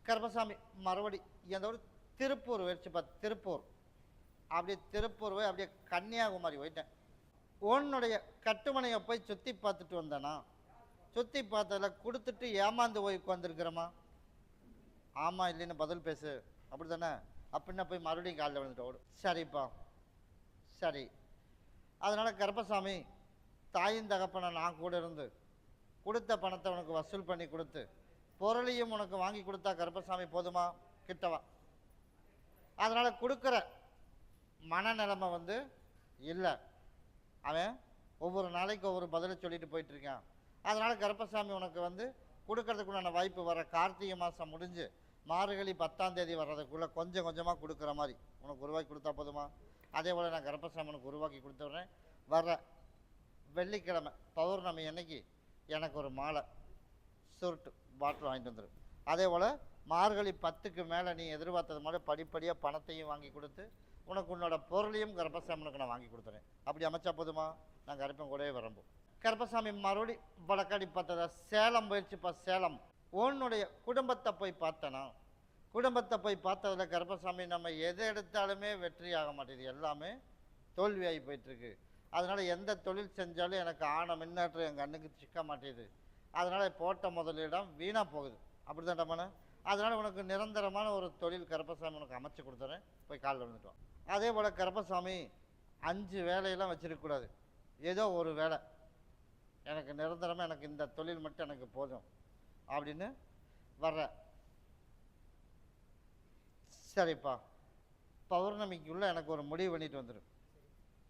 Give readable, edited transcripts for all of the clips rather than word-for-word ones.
கருப்பசாமி மறுபடி எந்த ஒரு திருப்பூர் வச்சுப்பா, திருப்பூர் அப்படியே திருப்பூர் போய் அப்படியே கன்னியாகுமரி போயிட்டேன். உன்னுடைய கட்டுமனையை போய் சுற்றி பார்த்துட்டு வந்தேனா? சுற்றி பார்த்ததில் கொடுத்துட்டு ஏமாந்து போய் உட்காந்துருக்கிறோமா? ஆமாம் இல்லைன்னு பதில் பேசு, அப்படி தானே? அப்படின்னா போய் மறுபடியும் காலில் விழுந்துட்டு ஓடும். சரிப்பா, சரி. அதனால் கருப்பசாமி, தாயின் தகப்பனை நான் கூட இருந்து கொடுத்த பணத்தை உனக்கு வசூல் பண்ணி கொடுத்து பொருளையும் உனக்கு வாங்கி கொடுத்தா கருப்பசாமி போதுமா? கிட்டவா. அதனால் கொடுக்குற மனநிலைமை வந்து இல்லை. அவன் ஒவ்வொரு நாளைக்கு ஒவ்வொரு பதிலை சொல்லிட்டு போயிட்டுருக்கான். அதனால் கருப்பசாமி உனக்கு வந்து கொடுக்கறதுக்குள்ளான வாய்ப்பு வர கார்த்திகை மாதம் முடிஞ்சு மார்கழி 10ஆம் தேதி வர்றதுக்குள்ளே கொஞ்சம் கொஞ்சமாக கொடுக்குற மாதிரி உனக்கு உருவாக்கி கொடுத்தா போதுமா? அதே போல் நான் கருப்பசாமி உனக்கு உருவாக்கி கொடுத்துட்றேன். வர்ற வெள்ளிக்கிழமை பௌர்ணமி அன்னைக்கு எனக்கு ஒரு மாலை சுருட்டு பாட்டில் வாங்கிட்டு வந்துடும். அதே போல் மார்கழி 10க்கு மேலே நீ எதிர்பார்த்தது மாதிரி படிப்படியாக பணத்தையும் வாங்கி கொடுத்து உனக்கு உன்னோட பொருளையும் கருப்பசாமி உனக்கு நான் வாங்கி கொடுத்துறேன். அப்படி அமைச்சா போதுமா? நான் கருப்பன் கூடவே வரம்போ. கருப்பசாமி மறுபடி வடக்காடி பார்த்ததா சேலம் போயிடுச்சுப்பா. சேலம் உன்னுடைய குடும்பத்தை போய் பார்த்தனா? குடும்பத்தை போய் பார்த்ததில் கருப்பசாமி நம்ம எதை எடுத்தாலுமே வெற்றி ஆக மாட்டேது, எல்லாமே தோல்வியாகி போயிட்டுருக்கு. அதனால் எந்த தொழில் செஞ்சாலும் எனக்கு ஆன முன்னேற்றம் என் கண்ணுக்கு சிக்க மாட்டேது. அதனால் போட்ட முதலிடம் வீணாக போகுது. அப்படி தான்டாமான? அதனால் உனக்கு நிரந்தரமான ஒரு தொழில் கருப்பசாமி உனக்கு அமைச்சு கொடுத்துறேன். போய் காலில் விழுந்துட்டோம். அதே போல் கருப்பசாமி 5 வேலையெல்லாம் வச்சிருக்கக்கூடாது. ஏதோ ஒரு வேலை எனக்கு நிரந்தரமாக எனக்கு இந்த தொழில் மட்டும் எனக்கு போதும் அப்படின்னு வர்ற. சரிப்பா, பௌர்ணமிக்குள்ளே எனக்கு ஒரு முடிவு பண்ணிட்டு வந்துடும்.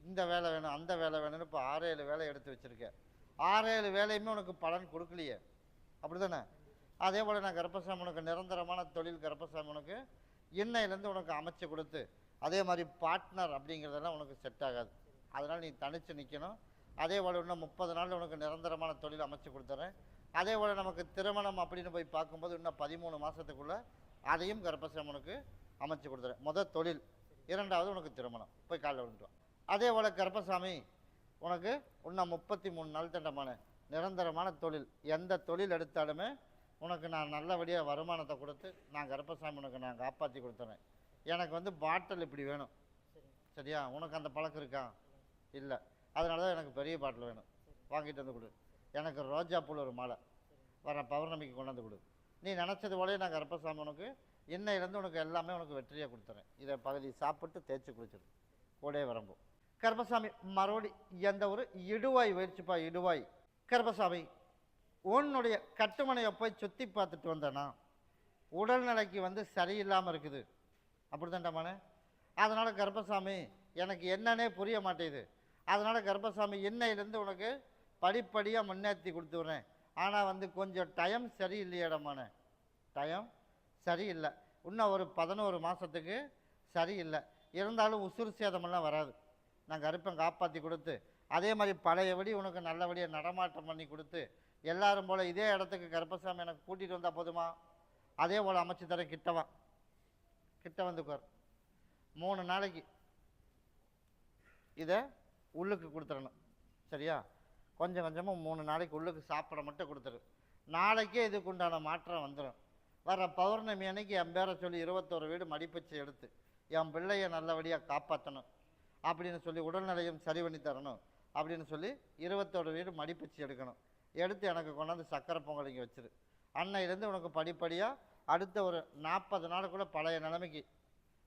இந்த வேலை வேணும் அந்த வேலை வேணும்னு இப்போ 6-7 வேலை எடுத்து வச்சுருக்கேன். 6-7 வேலையுமே உனக்கு பலன் கொடுக்கலையே, அப்படி தானே? அதே போல் நான் கருப்பசாமி உனக்கு நிரந்தரமான தொழில் கருப்பசாமி உனக்கு இன்னையிலேருந்து உனக்கு அமைச்சு கொடுத்து, அதே மாதிரி பார்ட்னர் அப்படிங்கிறதெல்லாம் உனக்கு செட் ஆகாது. அதனால் நீ தனித்து நிற்கணும். அதே போல் இன்னும் 30 நாளில் உனக்கு நிரந்தரமான தொழில் அமைச்சு கொடுத்துட்றேன். அதே போல் நமக்கு திருமணம் அப்படின்னு போய் பார்க்கும்போது இன்னும் 13 மாதத்துக்குள்ளே அதையும் கருப்பசாமி உனக்கு அமைச்சு கொடுத்துறேன். முதல் தொழில், 2வது உனக்கு திருமணம். போய் காலில் விழுந்துட்டோம். அதே போல் கருப்பசாமி உனக்கு இன்னும் 33 நாள் தண்டமான நிரந்தரமான தொழில். எந்த தொழில் எடுத்தாலுமே உனக்கு நான் நல்லபடியாக வருமானத்தை கொடுத்து நான் கருப்பசாமி உனக்கு நான் காப்பாற்றி கொடுத்துறேன். எனக்கு வந்து பாட்டில் இப்படி வேணும், சரியா? உனக்கு அந்த பழக்கம் இருக்கா? இல்லை. அதனால தான் எனக்கு பெரிய பாட்டில் வேணும், வாங்கிட்டு வந்து கொடு. எனக்கு ரோஜா பூ ஒரு மாலை வர பௌர்ணமிக்கு கொண்டு வந்து கொடு. நீ நினச்சது போலே நான் கருப்பசாமி உனக்கு இன்னையிலேருந்து உனக்கு எல்லாமே உனக்கு வெற்றியாக கொடுத்துறேன். இதை பகுதி சாப்பிட்டு தேய்ச்சி குளிச்சிடு, கூடே வரம்போ. கருப்பசாமி மறுபடி எந்த ஒரு இடுவாய் வயிற்றுப்பா. இடுவாய் கருப்பசாமி உன்னுடைய கட்டுமனையை போய் சுற்றி பார்த்துட்டு வந்தேனா? உடல்நிலைக்கு வந்து சரியில்லாமல் இருக்குது, அப்படி தான்டாமானே? அதனால் கருப்பசாமி எனக்கு என்னன்னே புரிய மாட்டேங்குது. அதனால் கருப்பசாமி இன்னையிலேருந்து உனக்கு படிப்படியாக முன்னேற்றி கொடுத்துட்றேன். ஆனால் வந்து கொஞ்சம் டைம் சரியில்லையடமானே, டைம் சரியில்லை. இன்னும் ஒரு 11 மாதத்துக்கு சரியில்லை. இருந்தாலும் உசுறு சேதமெல்லாம் வராது. நான் கருப்பன் காப்பாற்றி கொடுத்து அதே மாதிரி பழையபடி உனக்கு நல்லபடியாக நடமாட்டம் பண்ணி கொடுத்து எல்லாரும் போல் இதே இடத்துக்கு கருப்பசாமி எனக்கு கூட்டிகிட்டு வந்தால் போதுமா? அதே போல் அமைச்சு தரேன். கிட்டவா, கிட்ட வந்துக்குவார். 3 நாளைக்கு இதை உள்ளுக்கு கொடுத்துடணும், சரியா? கொஞ்சம் கொஞ்சமாக 3 நாளைக்கு உள்ளுக்கு சாப்பிட மட்டும் கொடுத்துரு. நாளைக்கே இதுக்கு உண்டான மாற்றம் வந்துடும். வர பௌர்ணமி அன்னைக்கு என் பேரை சொல்லி 21 வீடு மடிப்பிச்சு எடுத்து என் பிள்ளையை நல்லபடியாக காப்பாற்றணும் அப்படின்னு சொல்லி உடல்நிலையும் சரி பண்ணி தரணும் அப்படின்னு சொல்லி 21 வீடு மடிப்பிச்சு எடுக்கணும். எடுத்து எனக்கு கொண்டாந்து சக்கரை பொங்கல் இங்கே வச்சிரு. அன்னையிலேருந்து உனக்கு படிப்படியாக அடுத்த ஒரு 40 நாளுக்குள்ளே பழைய நிலைமைக்கு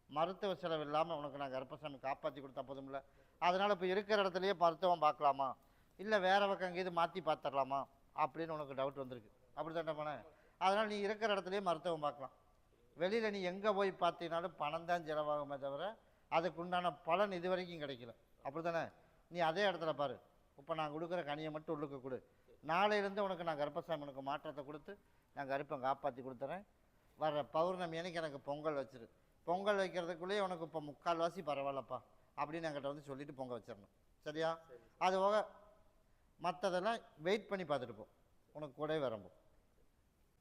மருத்துவ செலவு இல்லாமல் உனக்கு நான் கருப்பசாமி காப்பாற்றி கொடுத்தா போதும்ல. அதனால் இப்போ இருக்கிற இடத்துலையே மருத்துவம் பார்க்கலாமா, இல்லை வேறு பக்கம் எங்கேயாவது மாற்றி பார்த்துடலாமா அப்படின்னு உனக்கு டவுட் வந்திருக்கு, அப்படி தானே பண்ண? அதனால் நீ இருக்கிற இடத்துலையே மருத்துவம் பார்க்கலாம். வெளியில் நீ எங்கே போய் பார்த்தீங்கனாலும் பணம் தான் செலவாகுமே தவிர அதுக்கு உண்டான பலன் இது வரைக்கும் கிடைக்கல, அப்படி தானே? நீ அதே இடத்துல பாரு. இப்போ நான் கொடுக்குற கனியை மட்டும் உள்ளுக்கு கொடு. நாளையிலேருந்து உனக்கு நான் கருப்பசாமி உனக்கு மாற்றத்தை கொடுத்து நான் கருப்பை காப்பாற்றி கொடுத்துறேன். வர பௌர்ணமி அன்னைக்கு எனக்கு பொங்கல் வச்சிரு. பொங்கல் வைக்கிறதுக்குள்ளேயே உனக்கு இப்போ 3/4 பரவாயில்லப்பா அப்படின்னு என்கிட்ட வந்து சொல்லிவிட்டு பொங்கல் வச்சிடணும், சரியா? அது போக மற்றதெல்லாம் வெயிட் பண்ணி பார்த்துட்டு போ, உனக்கு கூட வரம்போ.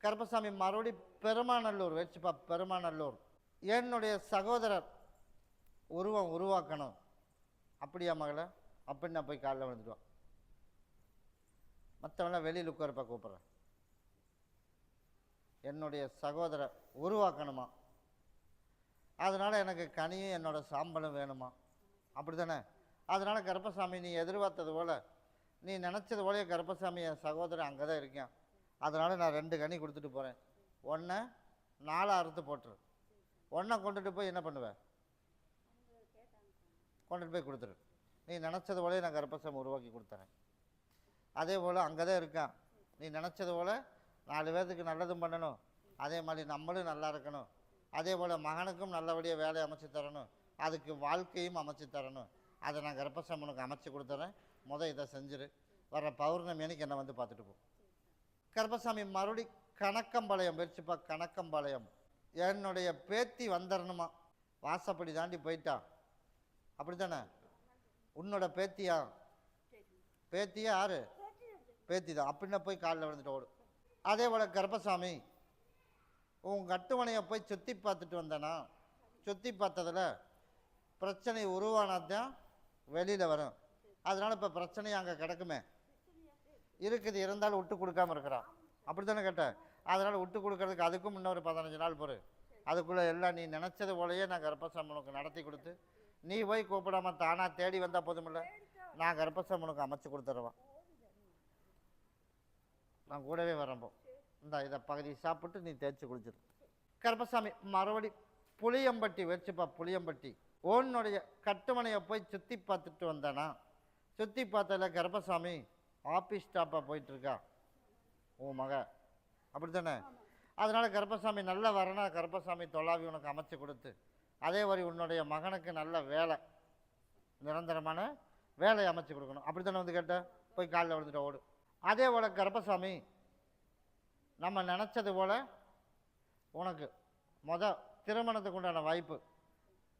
கருப்பசாமி மறுபடி பெருமாநல்லூர் வச்சுப்பா. பெருமாநல்லூர் என்னுடைய சகோதரர் உருவம் உருவாக்கணும், அப்படியா மகளை? அப்படின்னு நான் போய் காலைல வந்துடுவான். மற்றவெல்லாம் வெளியில் உட்காரப்பா கூப்பிட்றேன். என்னுடைய சகோதரர் உருவாக்கணுமா, அதனால் எனக்கு கனியும் என்னோட சாம்பலும் வேணுமா, அப்படி தானே? அதனால் கருப்பசாமி நீ எதிர்பார்த்தது போல், நீ நினச்சது போலயே கருப்பசாமி என் சகோதரன் அங்கே தான் இருக்கேன், அதனால் நான் 2 கனி கொடுத்துட்டு போகிறேன், ஒன்றை 4 அறுத்து போட்டுரு, ஒன்றை கொண்டுட்டு போய் என்ன பண்ணுவேன், கொண்டுட்டு போய் கொடுத்துரு. நீ நினச்சது போலே நான் கருப்பசாமி உருவாக்கி கொடுத்துறேன். அதே போல் அங்கே தான் இருக்கான், நீ நினச்சது போல் 4 பேர்த்துக்கு நல்லதும் பண்ணணும், அதே மாதிரி நம்மளும் நல்லா இருக்கணும், அதே போல் மகனுக்கும் நல்லபடியாக வேலையை அமைச்சு தரணும், அதுக்கு வாழ்க்கையும் அமைச்சு தரணும், அதை நான் கருப்பசாமி உனக்கு அமைச்சு கொடுத்துறேன், இதை செஞ்சிரு, வர பௌர்ணமி அன்னைக்கு என்னை வந்து பார்த்துட்டு போ. கருப்பசாமி மறுபடி கணக்கம்பாளையம் போயிடுச்சுப்பா. கணக்கம்பாளையம் என்னுடைய பேத்தி வந்துடணுமா, வாசப்படி தாண்டி போயிட்டா, அப்படி தானே? உன்னோட பேத்தியா? பேத்தியா யாரு? பேத்தி தான். அப்படின்னா போய் காலில் விழுந்துட்டு ஓடும். அதே போல் கருப்பசாமி உன் கட்டுமனையை போய் சுற்றி பார்த்துட்டு வந்தேனா, சுற்றி பார்த்ததில் பிரச்சனை உருவானாதான் வெளியில் வரும், அதனால் இப்போ பிரச்சனையும் அங்கே கிடக்குமே இருக்குது, இருந்தாலும் விட்டு கொடுக்காம இருக்கிறான், அப்படி தானே கேட்டேன்? அதனால் விட்டு கொடுக்கறதுக்கு அதுக்கும் இன்னொரு 15 நாள் பொறு, அதுக்குள்ளே எல்லாம் நீ நினச்சது போலயே நான் கருப்பசாமி உனக்கு நடத்தி கொடுத்து, நீ போய் கூப்பிடாம தானாக தேடி வந்தால் போதுமில்ல, நான் கருப்பசாமி உனக்கு அமைச்சு கொடுத்துருவேன், நான் கூடவே வரம்போ, இதை பகுதி சாப்பிட்டு நீ தேய்ச்சி குளிச்சிரு. கருப்பசாமி மறுபடி புளியம்பட்டி வச்சுப்பா. புளியம்பட்டி உன்னுடைய கட்டுமனையை போய் சுற்றி பார்த்துட்டு வந்தானா, சுற்றி பார்த்ததில் கருப்பசாமி ஆஃபீஸ் ஸ்டாப்பாக போயிட்டுருக்கா உன் மக, அப்படி தானே? அதனால் கருப்பசாமி நல்ல வரனா கருப்பசாமி தொலாவி உனக்கு அமைச்சு கொடுத்து, அதே மாதிரி உன்னுடைய மகனுக்கு நல்ல வேலை, நிரந்தரமான வேலையை அமைச்சு கொடுக்கணும், அப்படி தானே வந்து கேட்ட? போய் காலில் விழுந்துட்டு ஓடு. அதே போல் கருப்பசாமி நம்ம நினச்சது போல் உனக்கு திருமணத்துக்கு உண்டான வாய்ப்பு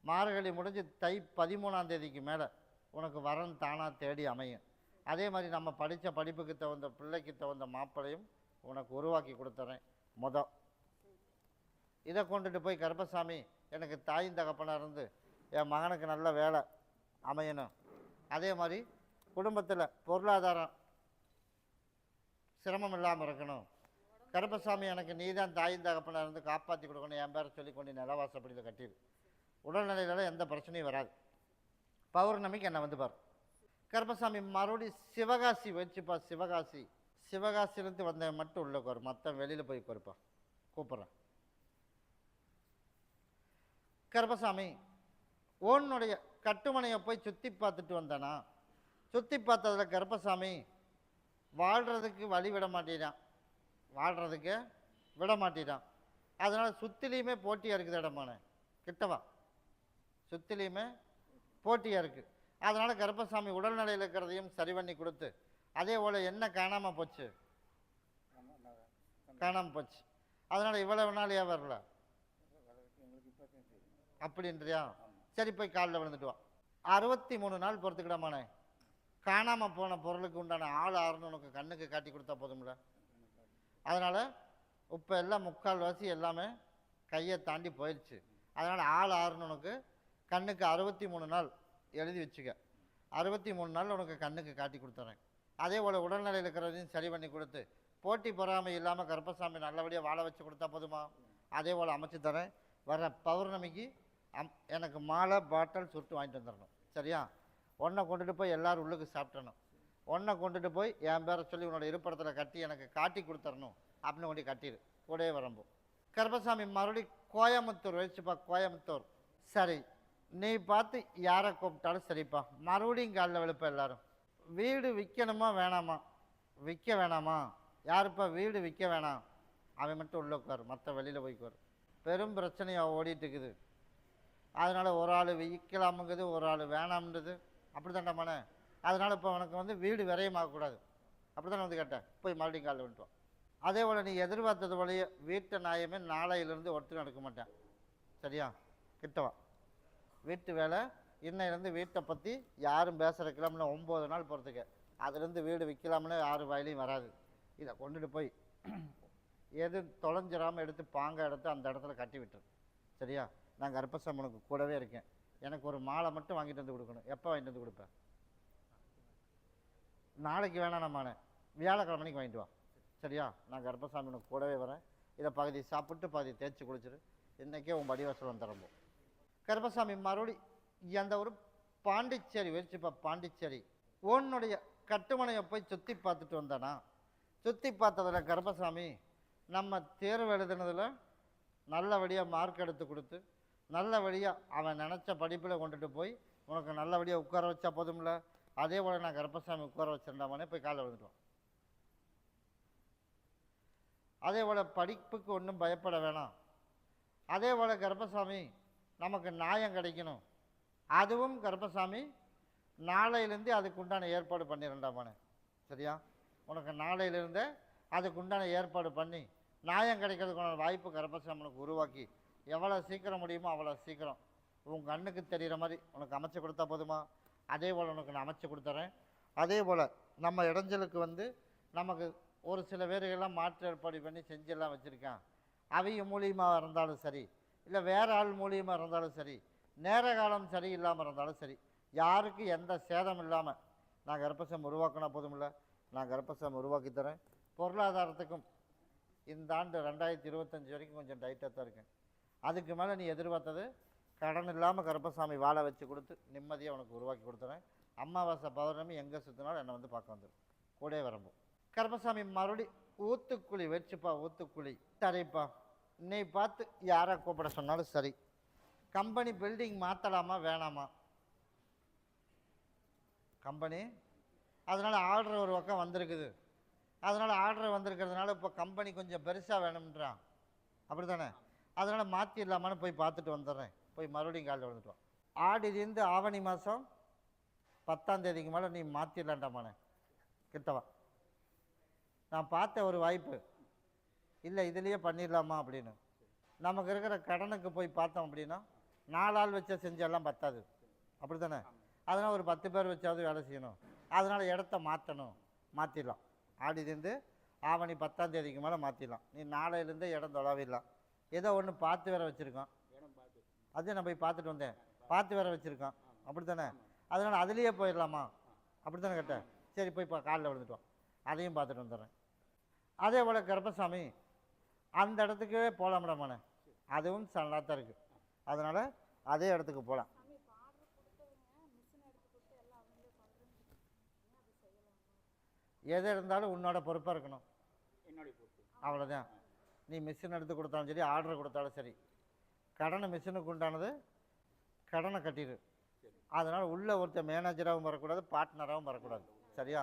மார்கழி முடிஞ்சு தை 13ஆம் தேதிக்கு மேலே உனக்கு வரன் தானாக தேடி அமையும். அதே மாதிரி நம்ம படித்த படிப்புக்கு தகுந்த பிள்ளைக்கு தகுந்த மாப்பிளையும் உனக்கு உருவாக்கி கொடுத்துறேன். இதை கொண்டுட்டு போய் கருப்பசாமி எனக்கு தாயின் தகப்பனாக இருந்து என் மகனுக்கு நல்ல வேலை அமையணும், அதே மாதிரி குடும்பத்தில் பொருளாதாரம் சிரமம் இல்லாமல் இருக்கணும், கருப்பசாமி எனக்கு நீ தான் தாயின் தகப்பனாக இருந்து காப்பாற்றி கொடுக்கணும், என் பேரை சொல்லி கொண்டு நிலவாசப்படியில் கட்டிடு, உடல்நிலையில எந்த பிரச்சனையும் வராது, பௌர்ணமிக்கு என்னை வந்து பார். கருப்பசாமி மறுபடி சிவகாசி வச்சுப்பா. சிவகாசியிலேருந்து வந்தவன் மட்டும் உள்ள கோரு, மற்ற வெளியில் போய் கோருப்பா, கூப்பிட்றேன். கருப்பசாமி உன்னுடைய கட்டுமனையை போய் சுற்றி பார்த்துட்டு வந்தானா, சுற்றி பார்த்ததில் கருப்பசாமி வாழ்கிறதுக்கு வழி விட மாட்டேறான், அதனால் சுற்றிலையுமே போட்டியாக இருக்குது இடமான கிட்டவா, சுற்றிலையுமே போட்டியாக இருக்குது, அதனால் கருப்பசாமி உடல்நிலையில் இருக்கிறதையும் சரி பண்ணி கொடுத்து, அதே போல் என்ன காணாமல் போச்சு, அதனால் இவ்வளவு நாள் ஏன் வரல அப்படின்றியா? சரி போய் காலில் விழுந்துட்டு வா. 63 நாள் பொறுத்துக்கிடாமானே, காணாமல் போன பொருளுக்கு உண்டான ஆள் ஆறுன்னு உனக்கு கண்ணுக்கு காட்டி கொடுத்தா போதும்ல, அதனால் இப்போ எல்லாம் 3/4 எல்லாமே கையை தாண்டி போயிடுச்சு, அதனால் ஆள் ஆறுன்னு உனக்கு கண்ணுக்கு 63 நாள் எழுதி வச்சுக்க, 63 நாள் உனக்கு கண்ணுக்கு காட்டி கொடுத்துறேன். அதே போல் உடல்நிலையில் இருக்கிறதையும் சரி பண்ணி கொடுத்து போட்டி பொறாமை இல்லாமல் கருப்பசாமி நல்லபடியாக வாழ வச்சு கொடுத்தா போதுமா? அதே போல் அமைச்சு தரேன். வர பௌர்ணமிக்கு எனக்கு மாலை பாட்டில் சுட்டு வாங்கிட்டு வந்துடணும், சரியா? ஒன்றை கொண்டுட்டு போய் எல்லோரும் உள்ளுக்கு சாப்பிட்டணும், ஒன்றை கொண்டுட்டு போய் என் பேரை சொல்லி உன்னோட இருப்பிடத்தில் கட்டி எனக்கு காட்டி கொடுத்துடணும், அப்படின்னு கொண்டு கட்டிடு, கூடவே வரம்போ. கருப்பசாமி மறுபடியும் கோயம்புத்தூர் வச்சுப்பா. கோயம்புத்தூர் சரி, நீ பார்த்து யாரை கூப்பிட்டாலும் சரிப்பா. மறுபடியும் காலில் விழுப்ப எல்லாரும். வீடு விற்கணுமா வேணாமா? விற்க வேணாமா? யாருப்பா வீடு விற்க வேணாம், அவன் மட்டும் உள்ள உட்கார், மற்ற வெளியில் போய்க்குவார். பெரும் பிரச்சனையாக ஓடிட்டு இருக்குது, அதனால் ஒரு ஆள் விற்கலாமுங்குது, ஒரு ஆள் வேணாம்ன்றது, அப்படி தாண்டாமானே? அதனால் இப்போ உனக்கு வீடு விரயமாகக்கூடாது, அப்படி தானே கேட்டேன். போய் மறுபடியும் காலில் விட்டுவான். அதே போல் நீ எதிர்பார்த்தது போலயே வீட்டை நியாயமே நாளையிலேருந்து ஒருத்தர் எடுக்க மாட்டேன், சரியா? கிட்டவா. வீட்டு வேலை இன்னையிலேருந்து வீட்டை பற்றி யாரும் பேசுகிறக்கலாம்னு 9 நாள் பொறுத்துக்க, அதுலேருந்து வீடு விற்கலாம்னு யாரும் வயலையும் வராது. இதை கொண்டுட்டு போய் எது தொலைஞ்சிடாமல் எடுத்து எடுத்து அந்த இடத்துல கட்டி விட்டுரு, சரியா? நான் கருப்பசாமி உனக்கு கூடவே இருக்கேன். எனக்கு ஒரு மாலை மட்டும் வாங்கிட்டு வந்து கொடுக்கணும். எப்போ வாங்கிட்டு வந்து கொடுப்பேன்? நாளைக்கு வேணாம், நம்மானே வியாழக்கிழமைக்கு வாங்கிட்டு வா, சரியா? நான் கருப்பசாமி உனக்கு கூடவே வரேன். இதை பகுதி சாப்பிட்டு பகுதி தேய்ச்சி குளிச்சிரு. இன்றைக்கே உன் வடிவசலம் திரும்பும். கருப்பசாமி மறுபடி அந்த ஒரு பாண்டிச்சேரி வச்சுப்பா. பாண்டிச்சேரி உன்னுடைய கட்டுமனையை போய் சுற்றி பார்த்துட்டு வந்தானா? சுற்றி பார்த்ததில் கருப்பசாமி நம்ம தேர்வு எழுதுனதில் நல்லபடியாக மார்க் எடுத்து கொடுத்து நல்லபடியாக அவன் நினச்ச படிப்பில் கொண்டுட்டு போய் உனக்கு நல்லபடியாக உட்கார வச்சா போதும்ல. அதே போல் நான் கருப்பசாமி உட்கார வச்சிருந்தாமனே போய் காலை விழுந்துட்டோம். அதே போல் படிப்புக்கு ஒன்றும் பயப்பட வேணாம். அதே போல் கருப்பசாமி நமக்கு நியாயம் கிடைக்கணும். அதுவும் கருப்பசாமி நாளையிலேருந்து அதுக்கு உண்டான ஏற்பாடு பண்ணிடண்டாமானே. சரியா? உனக்கு நாளையிலேருந்தே அதுக்கு உண்டான ஏற்பாடு பண்ணி நியாயம் கிடைக்கிறதுக்கான வாய்ப்பு கருப்பசாமி உனக்கு உருவாக்கி எவ்வளோ சீக்கிரம் முடியுமோ அவ்வளோ சீக்கிரம் உன் கண்ணுக்கு தெரிகிற மாதிரி உனக்கு அமைச்சு கொடுத்தா போதுமா? அதே போல் உனக்கு நான் அமைச்சு கொடுத்துறேன். அதே போல் நம்ம இடைஞ்சலுக்கு வந்து நமக்கு ஒரு சில பேர்கள்லாம் மாற்று ஏற்பாடு பண்ணி செஞ்செல்லாம் வச்சுருக்கேன். அவங்க மூலியமாக இருந்தாலும் சரி, இல்லை வேறு ஆள் மூலியமாக இருந்தாலும் சரி, நேர காலம் சரி இல்லாமல் இருந்தாலும் சரி, யாருக்கு எந்த சேதம் இல்லாமல் நான் கர்ப்பசாமி உருவாக்கினா போதுமில்ல. நான் கர்ப்பசாமி உருவாக்கி தரேன். பொருளாதாரத்துக்கும் இந்த ஆண்டு 2025 வரைக்கும் கொஞ்சம் டைட்டாக தான் இருக்கேன். அதுக்கு மேலே நீ எதிர்பார்த்தது கடன் இல்லாமல் கர்ப்பசாமி வாழை வச்சு கொடுத்து நிம்மதியாக உனக்கு உருவாக்கி கொடுத்துறேன். அமாவாசை பௌர்ணமி எங்கே சுற்றினாலும் என்னை வந்து பார்க்க வந்துடும். கூட வரம்பும். கர்ப்பசாமி மறுபடி ஊத்துக்குழி வச்சுப்பா. ஊத்துக்குழி சரிப்பா. இன்னை பார்த்து யாரை கூப்பிட சொன்னாலும் சரி. கம்பெனி பில்டிங் மாற்றலாமா வேணாமா? கம்பெனி அதனால் ஆர்டர் ஒரு பக்கம் வந்திருக்குது. அதனால் ஆர்டர் வந்திருக்கிறதுனால இப்போ கம்பெனி கொஞ்சம் பெருசாக வேணும்ன்றான். அப்படி தானே? அதனால் மாற்றிடலாமான்னு போய் பார்த்துட்டு வந்துடுறேன். போய் மறுபடியும் காலையில் வந்துட்டோம். ஆடிலேருந்து ஆவணி மாதம் 10ஆம் தேதிக்கு மேலே நீ மாற்றிடலான்டாமானே. கிட்டவா நான் பார்த்த ஒரு வாய்ப்பு இல்லை, இதுலேயே பண்ணிடலாமா அப்படின்னு. நமக்கு இருக்கிற கடனுக்கு போய் பார்த்தோம் அப்படின்னா 4 ஆள் வச்ச செஞ்செல்லாம் பத்தாது. அப்படி தானே? அதனால் ஒரு 10 பேர் வச்சாவது வேலை செய்யணும். அதனால் இடத்த மாற்றணும். மாற்றிடலாம். ஆடிலேருந்து ஆவணி 10ஆம் தேதிக்கு மேலே மாற்றிடலாம். நீ நாளையிலேருந்து இடம் தொலைவிடலாம். ஏதோ ஒன்று பார்த்து வேற வச்சுருக்கான். அதே நான் போய் பார்த்துட்டு வந்தேன். பார்த்து வேற வச்சுருக்கான். அப்படி தானே? அதனால் அதுலேயே போயிடலாமா? அப்படி தானே கேட்டேன். சரி போய் காலையில் விழுந்துட்டோம். அதையும் பார்த்துட்டு வந்துடுறேன். அதே போல் கர்ப்பசாமி அந்த இடத்துக்கே போகலாம்டாமானே. அதுவும் நல்லா தான் இருக்குது. அதனால் அதே இடத்துக்கு போகலாம். எது இருந்தாலும் உன்னோட பொறுப்பாக இருக்கணும். அவ்வளோதான். நீ மிஷின் எடுத்து கொடுத்தாலும் சரி, ஆர்டர் கொடுத்தாலும் சரி, கடனை மிஷினுக்கு உண்டானது கடனை கட்டிடு. அதனால் உள்ள ஒருத்தர் மேனேஜராகவும் வரக்கூடாது, பார்ட்னராகவும் வரக்கூடாது. சரியா?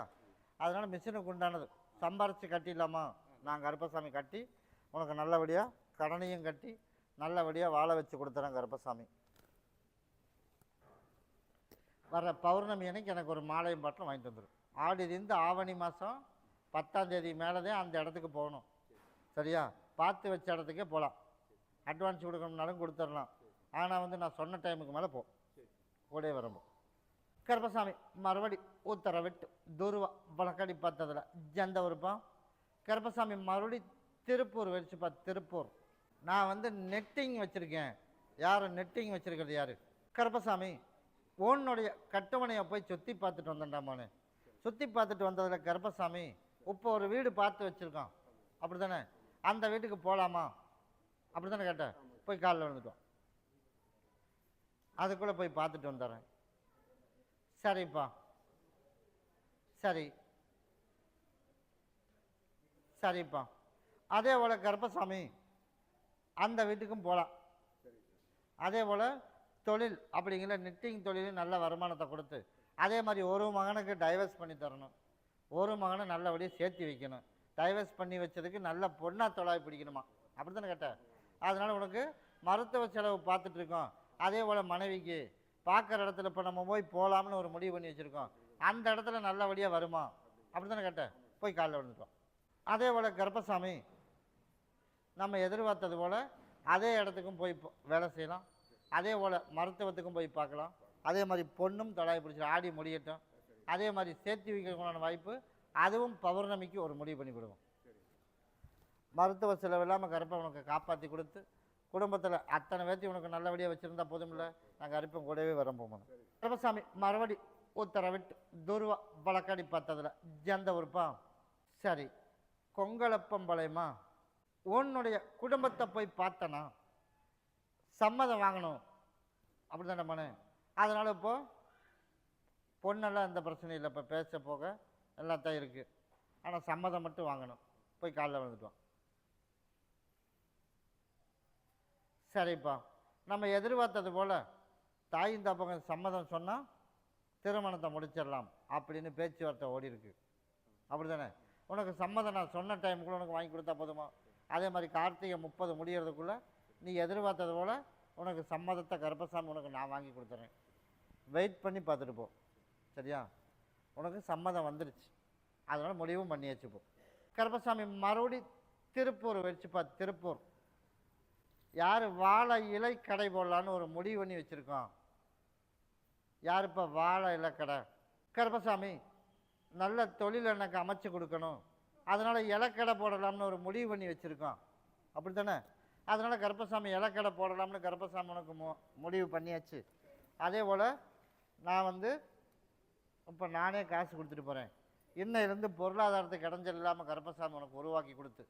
அதனால் மிஷினுக்கு உண்டானது சம்பாரித்து கட்டிடலாமா? நான் கருப்பசாமி கட்டி உனக்கு நல்லபடியாக கடனையும் கட்டி நல்லபடியாக வாழ வச்சு கொடுத்துறேன் கருப்பசாமி. வர பௌர்ணமி அன்னைக்கு எனக்கு ஒரு மாலையும் பாட்டிலும் வாங்கிட்டு வந்துடும். ஆடிலேருந்து ஆவணி மாதம் 10ஆம் தேதி மேலே தான் அந்த இடத்துக்கு போகணும். சரியா? பார்த்து வச்ச இடத்துக்கே போகலாம். அட்வான்ஸ் கொடுக்கணும்னாலும் கொடுத்துடலாம். ஆனால் வந்து நான் சொன்ன டைமுக்கு மேலே கூட வரணும். கருப்பசாமி மறுபடி உத்தரவிட்டு துருவா வழக்கடி பார்த்ததில் ஜந்த உறுப்பான். கருப்பசாமி மறுபடி திருப்பூர் வச்சுப்பா. திருப்பூர் நான் வந்து நெட்டிங் வச்சுருக்கேன். யார் நெட்டிங் வச்சுருக்கிறது? யார்? கருப்பசாமி உன்னுடைய கட்டுமனையை போய் சுற்றி பார்த்துட்டு வந்தேன்டாமானே. சுற்றி பார்த்துட்டு வந்ததில் கருப்பசாமி இப்போ ஒரு வீடு பார்த்து வச்சுருக்கான். அப்படி தானே? அந்த வீட்டுக்கு போகலாமா? அப்படி தானே கேட்டேன். போய் காலையில் வந்துட்டோம். அதுக்குள்ளே போய் பார்த்துட்டு வந்துடுறேன். சரிப்பா. சரி சரிப்பா. அதே போல் கருப்பசாமி அந்த வீட்டுக்கும் போகலாம். அதே போல் தொழில் அப்படிங்கிற நிட்டிங் தொழில் நல்ல வருமானத்தை கொடுத்து அதே மாதிரி ஒரு மகனுக்கு டைவர்ஸ் பண்ணி தரணும். ஒரு மகனை நல்லபடியாக சேர்த்து வைக்கணும். டைவர்ஸ் பண்ணி வச்சதுக்கு நல்ல பொண்ணாக தொழாய் பிடிக்கணுமா? அப்படி தானே கேட்டேன். அதனால் உனக்கு மருத்துவ செலவு பார்த்துட்ருக்கோம். அதே போல் மனைவிக்கு பார்க்குற இடத்துல இப்போ நம்ம போய் போகலாம்னு ஒரு முடிவு பண்ணி வச்சுருக்கோம். அந்த இடத்துல நல்லபடியாக வருமா? அப்படி தானே கேட்டேன். போய் காலையில் வந்துட்டோம். அதே போல் கருப்பசாமி நம்ம எதிர்பார்த்தது போல் அதே இடத்துக்கும் போய் வேலை செய்யலாம். அதே போல் மருத்துவத்துக்கும் போய் பார்க்கலாம். அதே மாதிரி பொண்ணும் தொடாய் பிடிச்சி ஆடி முடியட்டும். அதே மாதிரி சேர்த்து வைக்கிறதுக்கான வாய்ப்பு அதுவும் பௌர்ணமிக்கு ஒரு முடிவு பண்ணி கொடுக்கும். மருத்துவ செலவு இல்லாமல் கருப்பை உனக்கு காப்பாற்றி கொடுத்து குடும்பத்தில் அத்தனை பேர்த்தி உனக்கு நல்லபடியாக வச்சுருந்தா போதும். இல்லை நாங்கள் கருப்பம் கூடவே வர போகணும். கருப்பசாமி மறுபடி உத்தரவிட்டு துருவா வழக்கடி பார்த்ததில் ஜந்த உறுப்பா. சரி கொங்கலப்பம்பாளையமா? உன்னுடைய குடும்பத்தை போய் பார்த்தனா சம்மதம் வாங்கணும் அப்படி தானே மனு. அதனால் இப்போது பொண்ணெல்லாம் எந்த பிரச்சனையும் இல்லை, இப்போ பேச போக எல்லாம் தான் இருக்குது. ஆனால் சம்மதம் மட்டும் வாங்கணும். போய் காலில் விழுந்துட்டோம். சரிப்பா, நம்ம எதிர்பார்த்தது போல் தாயின் தப்பங்க சம்மதம் சொன்னால் திருமணத்தை முடிச்சிடலாம் அப்படின்னு பேச்சுவார்த்தை ஓடி இருக்கு. அப்படி தானே? உனக்கு சம்மதம் நான் சொன்ன டைமுக்குள்ளே உனக்கு வாங்கி கொடுத்தா போதுமா? அதே மாதிரி கார்த்திகை 30 முடிகிறதுக்குள்ளே நீ எதிர்பார்த்தது போல் உனக்கு சம்மதத்தை கருப்பசாமி உனக்கு நான் வாங்கி கொடுத்துறேன். வெயிட் பண்ணி பார்த்துட்டு போ. சரியா? உனக்கு சம்மதம் வந்துருச்சு, அதனால் முடிவும் பண்ணி வச்சுப்போ. கருப்பசாமி மறுபடி திருப்பூர் வச்சுப்பா. திருப்பூர் யார் வாழை இலை கடை போடலான்னு ஒரு முடிவு பண்ணி வச்சுருக்கோம். யார் இப்போ வாழை இலை கடை? கருப்பசாமி நல்ல தொழில் எனக்கு அமைச்சு கொடுக்கணும், அதனால் இலக்கடை போடலாம்னு ஒரு முடிவு பண்ணி வச்சுருக்கோம். அப்படி தானே? அதனால் கருப்பசாமி இலக்கடை போடலாம்னு கருப்பசாமி உனக்கு முடிவு பண்ணியாச்சு. அதே போல் நான் இப்போ நானே காசு கொடுத்துட்டு போகிறேன். இன்னையிலேருந்து பொருளாதாரத்துக்கு இடைஞ்சல் இல்லாமல் கருப்பசாமி உனக்கு உருவாக்கி கொடுத்து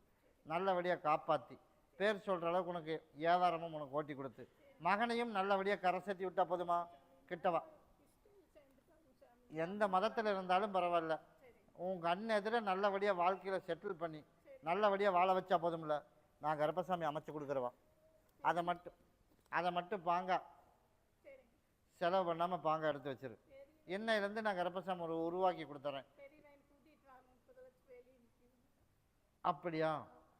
நல்லபடியாக காப்பாற்றி பேர் சொல்கிற அளவுக்கு உனக்கு வியாபாரமும் உனக்கு ஓட்டி கொடுத்து மகனையும் நல்லபடியாக கரை சேர்த்தி விட்டா போதுமா? கிட்டவா, எந்த மதத்தில் இருந்தாலும் பரவாயில்ல, உங்கள் அண்ணன் எதிர நல்லபடியாக வாழ்க்கையில் செட்டில் பண்ணி நல்லபடியாக வாழ வச்சா போதும்ல. நான் கருப்பசாமி அமைச்சு கொடுக்குறவா. அதை மட்டும் பாங்கா செலவு பண்ணாமல் பாங்கா எடுத்து வச்சிரு. இன்னையிலேருந்து நான் கருப்பசாமி உருவாக்கி கொடுத்துறேன். அப்படியா?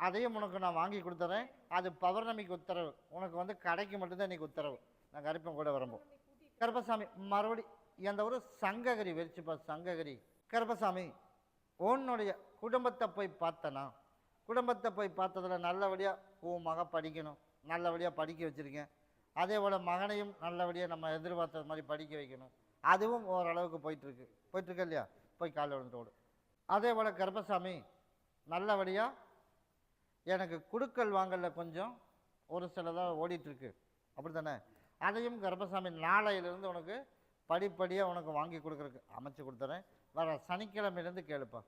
அதையும் உனக்கு நான் வாங்கி கொடுத்துறேன். அது பௌர்ணமிக்கு உத்தரவு. உனக்கு கடைக்கு மட்டும்தான் இன்றைக்கி உத்தரவு. நான் கருப்பம் கூட வரும்போது கருப்பசாமி மறுபடி எந்த ஒரு சங்ககிரி வெறிச்சுப்பா. சங்ககிரி கருப்பசாமி உன்னுடைய குடும்பத்தை போய் பார்த்தனா, குடும்பத்தை போய் பார்த்ததில் நல்லபடியாக உன் மக படிக்கணும், நல்லபடியாக படிக்க வச்சுருக்கேன். அதே போல் மகனையும் நல்லபடியாக நம்ம எதிர்பார்த்தது மாதிரி படிக்க வைக்கணும். அதுவும் ஓரளவுக்கு போயிட்டுருக்கு இல்லையா? போய் காலையில் விழுந்துட்டு ஓடும். அதே போல் கருப்பசாமி நல்லபடியாக எனக்கு குடுக்கல் வாங்கலில் கொஞ்சம் ஒரு சிலதாக ஓடிட்டுருக்கு. அப்படி தானே? அதையும் கருப்பசாமி நாளையிலேருந்து உனக்கு படிப்படியாக உனக்கு வாங்கி கொடுக்குறதுக்கு அமைச்சு கொடுத்துறேன். வர சனிக்கிழமையிலேருந்து கேளுப்பா.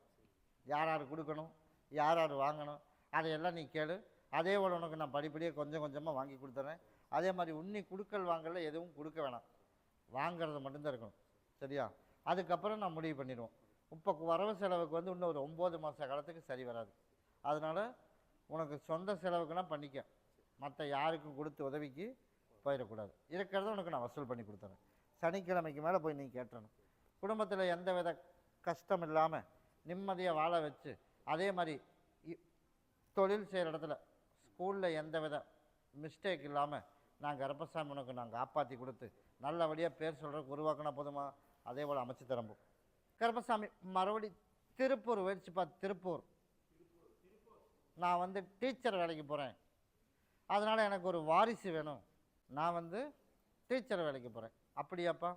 யார் யார் கொடுக்கணும், யார் யார் வாங்கணும், அதையெல்லாம் நீ கேளு. அதே போல் உனக்கு நான் படிப்படியாக கொஞ்சம் கொஞ்சமாக வாங்கி கொடுத்துறேன். அதே மாதிரி உன்னி குடுக்கல் வாங்கல எதுவும் கொடுக்க வேணாம், வாங்கிறது மட்டும்தான் இருக்கணும். சரியா? அதுக்கப்புறம் நான் முடிவு பண்ணிடுவோம். இப்போ வரவு செலவுக்கு இன்னும் ஒரு 9 மாத காலத்துக்கு சரி வராது. அதனால் உனக்கு சொந்த செலவுக்குன்னா பண்ணிக்க, மற்ற யாருக்கும் கொடுத்து உதவிக்கு போயிடக்கூடாது. இருக்கிறத உனக்கு நான் வசூல் பண்ணி கொடுத்துறேன். சனிக்கிழமைக்கு மேலே போய் நீ கேட்டணும். குடும்பத்தில் எந்த வித கஷ்டம் இல்லாமல் நிம்மதியாக வாழ வச்சு, அதே மாதிரி தொழில் செய்கிற இடத்துல ஸ்கூலில் எந்த வித மிஸ்டேக் இல்லாமல் நான் கருப்பசாமி உனக்கு நான் காப்பாற்றி கொடுத்து நல்லபடியாக பேர் சொல்கிறதுக்கு உருவாக்கினா போதுமா? அதே போல் அமைச்சு தரம்போ. கருப்பசாமி மறுபடி திருப்பூர் வெடிச்சுப்பா. திருப்பூர் நான் டீச்சர் வேலைக்கு போகிறேன். அதனால் எனக்கு ஒரு வாரிசு வேணும். நான் டீச்சர் வேலைக்கு போகிறேன். அப்படியாப்பா?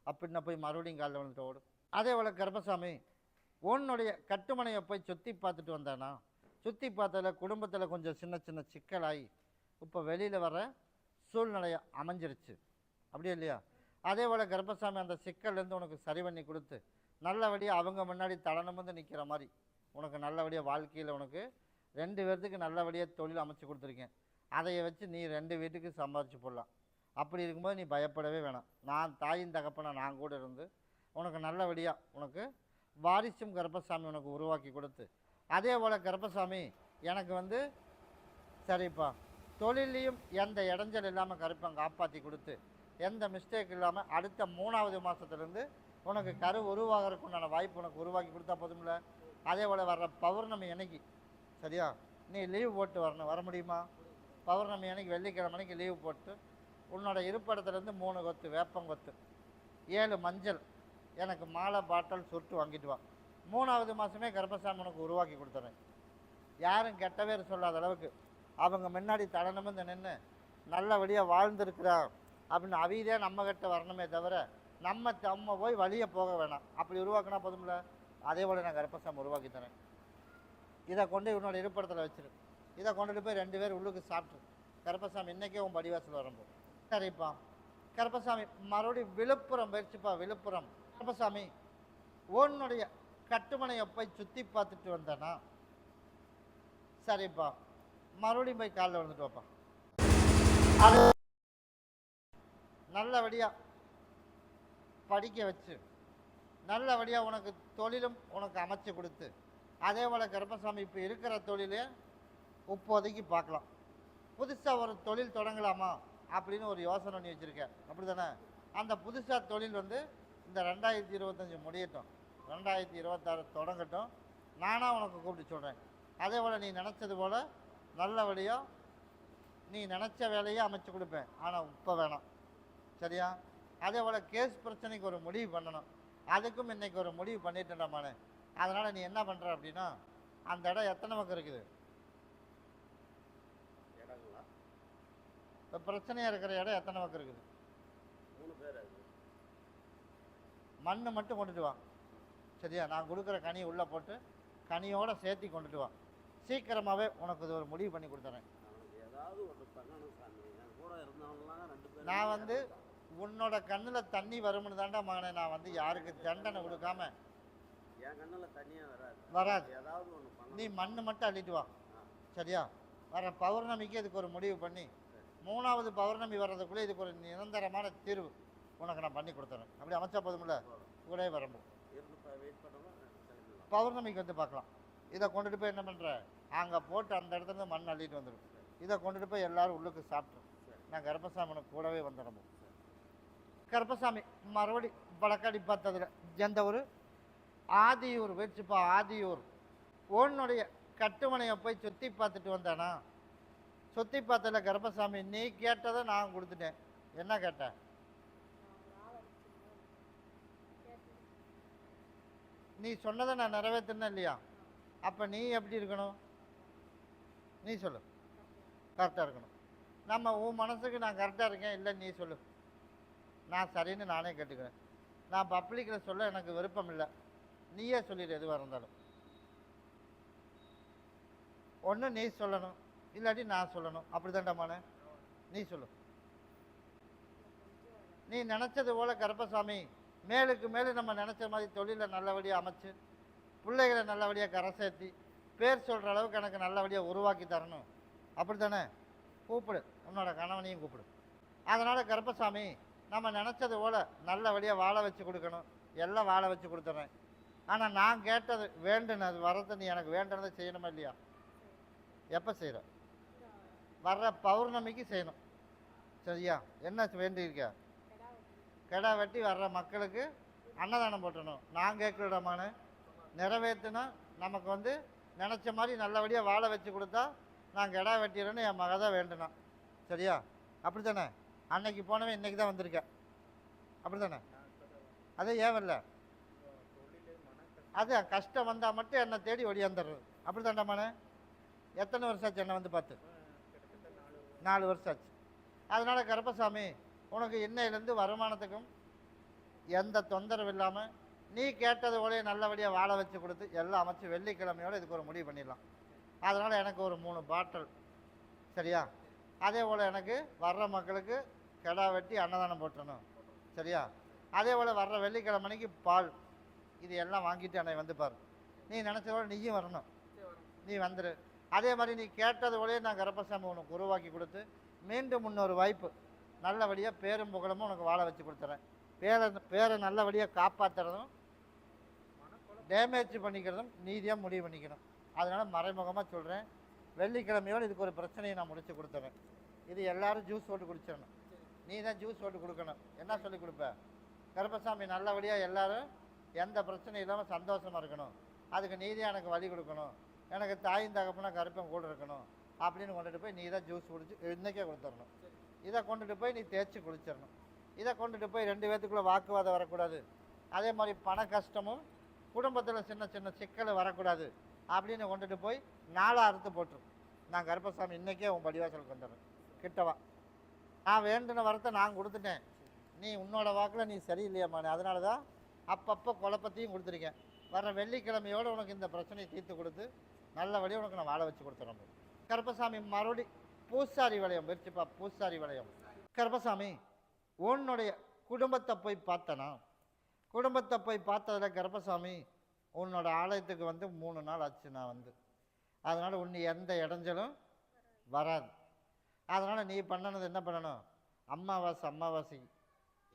அப்படின்னா போய் மறுபடியும் காலில் வந்துட்டு ஓடும். அதே போல் கருப்பசாமி உன்னுடைய கட்டுமனையை போய் சுற்றி பார்த்துட்டு வந்தேன்னா, சுற்றி பார்த்ததில் குடும்பத்தில் கொஞ்சம் சின்ன சின்ன சிக்கலாகி இப்போ வெளியில் வர சூழ்நிலையை அமைஞ்சிருச்சு. அப்படியே இல்லையா? அதே போல் கருப்பசாமி அந்த சிக்கல்லேருந்து உனக்கு சரி பண்ணி கொடுத்து நல்லபடியாக அவங்க முன்னாடி தலனமுந்து நிற்கிற மாதிரி உனக்கு நல்லபடியாக வாழ்க்கையில் உனக்கு 2 பேர்த்துக்கு நல்லபடியாக தொழில் அமைச்சு கொடுத்துருக்கேன். அதை வச்சு நீ 2 வீட்டுக்கு சம்பாதிச்சு போடலாம். அப்படி இருக்கும்போது நீ பயப்படவே வேணாம். நான் தாயின் தகப்பனை நான் கூட இருந்து உனக்கு நல்லபடியாக உனக்கு வாரிசும் கருப்பசாமி உனக்கு உருவாக்கி கொடுத்து, அதே போல் கருப்பசாமி எனக்கு சரிப்பா தொழிலையும் எந்த இடைஞ்சல் இல்லாமல் கருப்பன் காப்பாற்றி கொடுத்து எந்த மிஸ்டேக் இல்லாமல் அடுத்த 3வது மாதத்துலேருந்து உனக்கு கரு உருவாகிறதுக்கு உண்டான வாய்ப்பு உனக்கு உருவாக்கி கொடுத்தா போதும்ல. அதே போல் வர்ற பௌர்ணமி அன்னைக்கு சரியா நீ லீவ் போட்டு வரணும். வர முடியுமா? பௌர்ணமி அன்னைக்கு வெள்ளிக்கிழமை அன்னைக்கு லீவ் போட்டு உன்னோட இருப்பிடத்துலேருந்து 3 கொத்து வேப்பங்கொத்து 7 மஞ்சள் எனக்கு மாலை பாட்டல் சுருட்டு வாங்கிட்டு வா. 3வது மாதமே கருப்பசாமி உனக்கு உருவாக்கி கொடுத்துறேன். யாரும் கெட்ட பேர் சொல்லாத அளவுக்கு அவங்க முன்னாடி தடனமுந்து நின்று நல்லபடியாக வாழ்ந்துருக்குறா அப்படின்னு அவிதே நம்மக்கிட்ட வரணுமே தவிர நம்ம போய் வழியை போக வேணாம். அப்படி உருவாக்கினா போதும்ல. அதே போல் நான் கருப்பசாமி உருவாக்கி தரேன். இதை கொண்டு உன்னோட இருப்பிடத்தில் வச்சிரு. இதை கொண்டுட்டு போய் 2 பேர் உள்ளுக்கு சாப்பிட்ரு. கருப்பசாமி இன்றைக்கே உன் படிவாசல் வரும்போது சரிப்பா. கருப்பசாமி மறுபடியும் விழுப்புரம் போயிடுச்சுப்பா. விழுப்புரம் கருப்பசாமி உன்னுடைய கட்டுமனையை போய் சுற்றி பார்த்துட்டு வந்தேன்னா சரிப்பா. மறுபடியும் போய் காலில் விழுந்துட்டு வைப்பான். அது நல்லபடியாக படிக்க வச்சு நல்லபடியாக உனக்கு தொழிலும் உனக்கு அமைச்சு கொடுத்து, அதே போல் கருப்பசாமி இப்போ இருக்கிற தொழிலே இப்போதைக்கு பார்க்கலாம். புதுசாக ஒரு தொழில் தொடங்கலாமா அப்படின்னு ஒரு யோசனை பண்ணி வச்சுருக்கேன், அப்படி தானே? அந்த புதுசாக தொழில் வந்து இந்த 2025 முடியட்டும், 2026 தொடங்கட்டும், நானாக உனக்கு கூப்பிட்டு சொல்கிறேன். அதே போல் நீ நினச்சது போல் நல்லபடியாக நீ நினச்ச வேலையை அமைச்சு கொடுப்பேன். ஆனால் இப்போ வேணாம், சரியா? அதே போல் கேஸ் பிரச்சனைக்கு ஒரு முடிவு பண்ணணும், அதுக்கும் இன்றைக்கி ஒரு முடிவு பண்ணிட்டேன்டாமானே. அதனால் நீ என்ன பண்ணுற அப்படின்னா, அந்த இடம் எத்தனை பக்கம் இருக்குது? இப்போ பிரச்சனையாக இருக்கிற இடம் எத்தனை பக்கம் இருக்குது? 3 பேர். மண் மட்டும் கொண்டுட்டு வா, சரியா? நான் கொடுக்குற கனியை உள்ளே போட்டு கனியோடு சேர்த்தி கொண்டுட்டு வா. சீக்கிரமாகவே உனக்கு இது ஒரு முடிவு பண்ணி கொடுத்துறேன். நான் வந்து உன்னோட கண்ணில் தண்ணி வரும்னு தாண்டா மகனே, நான் வந்து யாருக்கு தண்டனை கொடுக்காம வராது. நீ மண் மட்டும் அள்ளிட்டு வா, சரியா? வர பௌர்ணமிக்கு இதுக்கு ஒரு முடிவு பண்ணி 3வது பௌர்ணமி வர்றதுக்குள்ளே இதுக்கு ஒரு நிரந்தரமான தீர்வு உனக்கு நான் பண்ணி கொடுத்துறேன். அப்படி அமைச்சா போதுமில்ல? கூட வரம்பு பௌர்ணமிக்கு வந்து பார்க்கலாம். இதை கொண்டுட்டு போய் என்ன பண்ணுற, அங்கே போட்டு அந்த இடத்துல மண் அள்ளிட்டு வந்துடும். இதை கொண்டுட்டு போய் எல்லோரும் உள்ளுக்கு சாப்பிட்ரும். நான் கருப்பசாமி உனக்கு கூடவே வந்துடணும். கருப்பசாமி மறுபடி வழக்காடி பார்த்ததில் எந்த ஒரு ஆதியூர் வச்சுப்பா, ஆதியூர் உன்னுடைய கட்டுமனையை போய் சுற்றி பார்த்துட்டு வந்தானா? சுற்றி பார்த்ததில் கருப்பசாமி நீ கேட்டதை நான் கொடுத்துட்டேன். என்ன கேட்ட? நீ சொன்னதை நான் நிறைவேற்றினேன் இல்லையா? அப்போ நீ எப்படி இருக்கணும்? நீ சொல்லு. கரெக்டாக இருக்கணும். நம்ம உன் மனசுக்கு நான் கரெக்டாக இருக்கேன் இல்லை நீ சொல்லு, நான் சரின்னு நானே கேட்டுக்கிறேன். நான் பப்ளிக்கில் சொல்ல எனக்கு விருப்பம் இல்லை, நீயே சொல்லிடு. எதுவாக இருந்தாலும் ஒன்று நீ சொல்லணும், இல்லாட்டி நான் சொல்லணும். அப்படி தாண்டமான நீ சொல்லு. நீ நினச்சது போல் கருப்பசாமி மேலுக்கு மேலே நம்ம நினச்ச மாதிரி தொழிலை நல்லபடியாக அமைச்சு, பிள்ளைகளை நல்லபடியாக கரை சேர்த்தி, பேர் சொல்கிற அளவுக்கு எனக்கு நல்லபடியாக உருவாக்கி தரணும். அப்படி தானே? கூப்பிடு, உன்னோட கணவனையும் கூப்பிடு. அதனால் கருப்பசாமி நம்ம நினச்சது போல் நல்லபடியாக வாழ வச்சு கொடுக்கணும். எல்லாம் வாழ வச்சு கொடுத்துட்றேன். ஆனால் நான் கேட்டது வேண்டுனது வரது நீ எனக்கு வேண்டுனதை செய்யணுமா இல்லையா? எப்போ செய்கிற? வர்ற பௌர்ணமிக்கு செய்யணும், சரியா? என்ன வேண்டியிருக்க? கெடா வெட்டி வர்ற மக்களுக்கு அன்னதானம் போட்டணும். நான் கேட்கலாமான்னு நிறைவேற்றினா நமக்கு வந்து நினச்ச மாதிரி நல்லபடியாக வாழ வச்சு கொடுத்தா நான் கெடா வெட்டிடுறேன்னு என் மக தான் வேண்டுனான், சரியா? அப்படி தானே? அன்னைக்கு போனவன் இன்றைக்கி தான் வந்திருக்கேன், அப்படி தானே? அதே ஏன் வரல? அது கஷ்டம் வந்தால் மட்டும் என்னை தேடி ஒடியாந்துடுறது, அப்படி தாண்டாமானே? எத்தனை வருஷம் ஆச்சு என்னை வந்து பார்த்து? 4 வருஷம் ஆச்சு. அதனால் கருப்பசாமி உனக்கு இன்னையிலேருந்து வருமானத்துக்கும் எந்த தொந்தரவு இல்லாமல் நீ கேட்டது போலே நல்லபடியாக வாழ வச்சு கொடுத்து எல்லாம் அமைச்சு வெள்ளிக்கிழமையோடு இதுக்கு ஒரு முடிவு பண்ணிடலாம். அதனால் எனக்கு ஒரு 3 பாட்டில், சரியா? அதே போல் எனக்கு வர்ற மக்களுக்கு கெடா வெட்டி அன்னதானம் போட்டணும், சரியா? அதே போல் வர்ற வெள்ளிக்கிழமைக்கு பால், இது எல்லாம் வாங்கிட்டு என்னை வந்து பாரு. நீ நினச்சதோட நீயும் வரணும், நீ வந்துடு. அதே மாதிரி நீ கேட்டது போலே நான் கருப்பசாமி உனக்கு உருவாக்கி கொடுத்து மீண்டும் இன்னொரு வாய்ப்பு நல்லபடியாக பேரும் புகழமும் உனக்கு வாழ வச்சு கொடுத்துறேன். பேரை நல்லபடியாக காப்பாற்றுறதும் டேமேஜ் பண்ணிக்கிறதும் நீதியாக முடிவு பண்ணிக்கணும். அதனால் மறைமுகமாக சொல்கிறேன், வெள்ளிக்கிழமையோடு இதுக்கு ஒரு பிரச்சனையை நான் முடிச்சு கொடுத்துறேன். இது எல்லோரும் ஜூஸ் போட்டு குடிச்சிடணும். நீ தான் ஜூஸ் போட்டு கொடுக்கணும். என்ன சொல்லி கொடுப்ப? கருப்பசாமி நல்லபடியாக எல்லோரும் எந்த பிரச்சனையும் இல்லாமல் சந்தோஷமாக இருக்கணும், அதுக்கு நீதியாக எனக்கு வழி கொடுக்கணும், எனக்கு தாயும் தகப்பனா கருப்பம் கூட இருக்கணும் அப்படின்னு கொண்டுட்டு போய் நீ தான் ஜூஸ் குடிச்சு இன்றைக்கே கொடுத்துடணும். இதை கொண்டுட்டு போய் நீ தேய்ச்சி குளிச்சிடணும். இதை கொண்டுட்டு போய் 2 பேர்த்துக்குள்ளே வாக்குவாதம் வரக்கூடாது. அதே மாதிரி பண கஷ்டமும் குடும்பத்தில் சின்ன சின்ன சிக்கல் வரக்கூடாது அப்படின்னு கொண்டுட்டு போய் 4 அறுத்து போட்டுரும். நான் கருப்பசாமி இன்றைக்கே உன் படிவாசலுக்கு வந்துடுறேன், கிட்டவா. நான் வேண்டின வரத்தை நான் கொடுத்துட்டேன், நீ உன்னோட வாக்கில் நீ சரியில்லையாம்மானே. அதனால தான் அப்பப்போ குழப்பத்தையும் கொடுத்துருக்கேன். வர்ற வெள்ளிக்கிழமையோடு உனக்கு இந்த பிரச்சனையை தீர்த்து கொடுத்து நல்லபடியாக உனக்கு நான் வாழ வச்சு கொடுத்துறேன். கருப்பசாமி மறுபடி பூசாரி வளையம் வச்சுப்பா, பூசாரி வளையம். கருப்பசாமி உன்னுடைய குடும்பத்தை போய் பார்த்தனா? குடும்பத்தை போய் பார்த்ததில் கருப்பசாமி உன்னோட ஆலயத்துக்கு வந்து 3 நாள் ஆச்சு நான் வந்து. அதனால் உன்னை எந்த இடைஞ்சலும் வராது. அதனால் நீ பண்ணனது என்ன பண்ணணும், அமாவாசைக்கு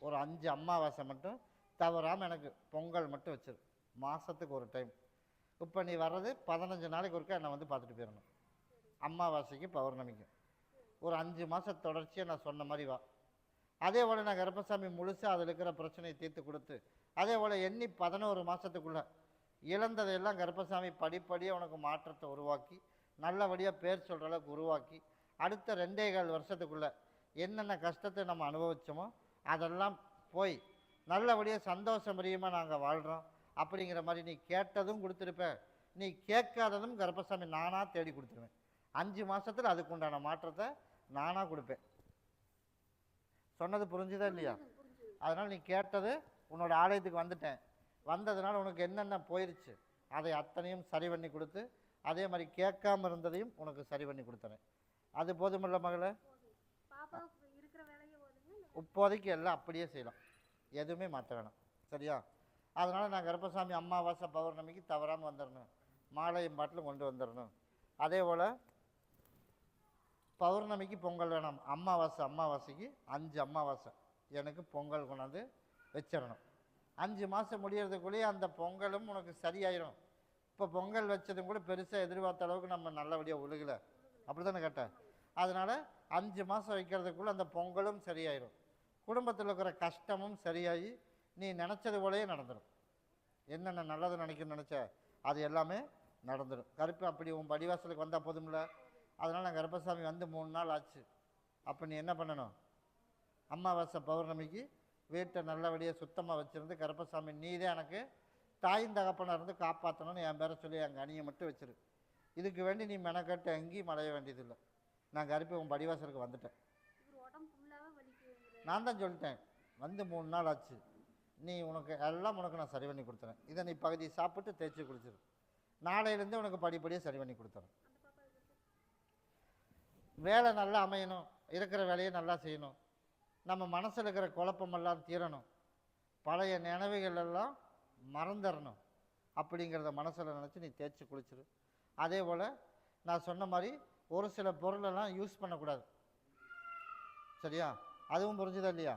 ஒரு 5 அமாவாசை மட்டும் தவறாமல் எனக்கு பொங்கல் மட்டும் வச்சிரு, மாதத்துக்கு ஒரு டைம். இப்போ நீ வர்றது 15 நாளைக்கு ஒருக்கா என்னை வந்து பார்த்துட்டு போயிடணும். அமாவாசைக்கு பௌர்ணமிக்கு ஒரு 5 மாதம் தொடர்ச்சியாக நான் சொன்ன மாதிரி வா. அதே போல் நான் கருப்பசாமி முழுசாக அதில் இருக்கிற பிரச்சனையை தீர்த்து கொடுத்து, அதே போல் எண்ணி 11 மாதத்துக்குள்ளே இழந்ததையெல்லாம் கருப்பசாமி படிப்படியாக உனக்கு மாற்றத்தை உருவாக்கி நல்லபடியாக பேர் சொல்கிற அளவுக்கு உருவாக்கி அடுத்த 2.25 வருஷத்துக்குள்ளே என்னென்ன கஷ்டத்தை நம்ம அனுபவித்தோமோ அதெல்லாம் போய் நல்லபடியாக சந்தோஷமரியமாக நாங்கள் வாழ்கிறோம் அப்படிங்கிற மாதிரி நீ கேட்டதும் கொடுத்துருப்ப, நீ கேட்காததும் கருப்பசாமி நானாக தேடி கொடுத்துருவேன். 5 மாதத்தில் அதுக்குண்டான மாற்றத்தை நானாக கொடுப்பேன். சொன்னது புரிஞ்சுதா இல்லையா? அதனால் நீ கேட்டது உன்னோட ஆலயத்துக்கு வந்துட்டேன், வந்ததுனால உனக்கு என்னென்ன போயிடுச்சு அதை அத்தனையும் சரி பண்ணி கொடுத்து அதே மாதிரி கேட்காம இருந்ததையும் உனக்கு சரி பண்ணி கொடுத்துறேன். அது போதுமில்ல மகளே? இப்போதைக்கு எல்லாம் அப்படியே செய்யலாம், எதுவுமே மாற்ற வேணாம். சரியா? அதனால் நான் கருப்பசாமி அமாவாசை பௌர்ணமிக்கு தவறாமல் வந்துடணும், மாலையும் பாட்டிலும் கொண்டு வந்துடணும். அதே போல் பௌர்ணமிக்கு பொங்கல் வேணாம், அமாவாசைக்கு 5 அமாவாசை எனக்கு பொங்கல் கொண்டாந்து வச்சிடணும். 5 மாதம் முடியறதுக்குள்ளேயே அந்த பொங்கலும் உனக்கு சரியாயிரும். இப்போ பொங்கல் வச்சதும் கூட பெருசாக எதிர்பார்த்த அளவுக்கு நம்ம நல்லபடியாக ஒழுகலை, அப்படி தானே கேட்டேன். அதனால் 5 மாதம் வைக்கிறதுக்குள்ளே அந்த பொங்கலும் சரியாயிரும், குடும்பத்தில் இருக்கிற கஷ்டமும் சரியாகி நீ நினச்சது போலயே நடந்துடும். என்னென்ன நல்லது நினைக்கணும்னு நினச்ச அது எல்லாமே நடந்துடும். கருப்பு அப்படி உன் படிவாசலுக்கு வந்தால் போதும்ல. அதனால் நான் கருப்பசாமி வந்து 3 நாள் ஆச்சு. அப்போ நீ என்ன பண்ணணும், அமாவாசை பௌர்ணமிக்கு வீட்டை நல்லபடியாக சுத்தமாக வச்சுருந்து கருப்பசாமி நீதே எனக்கு தாயின் தகப்பனை இருந்து காப்பாற்றணும்னு என் பேரை சொல்லி எங்கள் அணியை மட்டும் வச்சிரு. இதுக்கு வேண்டி நீ மெனக்கட்டு எங்கேயும் அலைய வேண்டியதில்லை. நான் கருப்பி உன் படிவாசலுக்கு வந்துட்டேன். நான் தான் சொல்லிட்டேன், வந்து 3 நாள் ஆச்சு, நீ உனக்கு எல்லாம் உனக்கு நான் சரி பண்ணி கொடுத்துறேன். இதை நீ பகுதி சாப்பிட்டு தேய்ச்சி குடிச்சிரு, நாளையிலேருந்து உனக்கு படிப்படியாக சரி பண்ணி கொடுத்துறேன். வேலை நல்லா அமையணும், இருக்கிற வேலையை நல்லா செய்யணும், நம்ம மனசில் இருக்கிற குழப்பமெல்லாம் தீரணும், பழைய நினைவுகள் எல்லாம் மறந்துடணும் அப்படிங்கிறத மனசில் நினச்சி நீ தேய்ச்சி குளிச்சிரு. அதே போல் நான் சொன்ன மாதிரி ஒரு சில பொருளெல்லாம் யூஸ் பண்ணக்கூடாது. சரியா? அதுவும் புரிஞ்சுதா இல்லையா?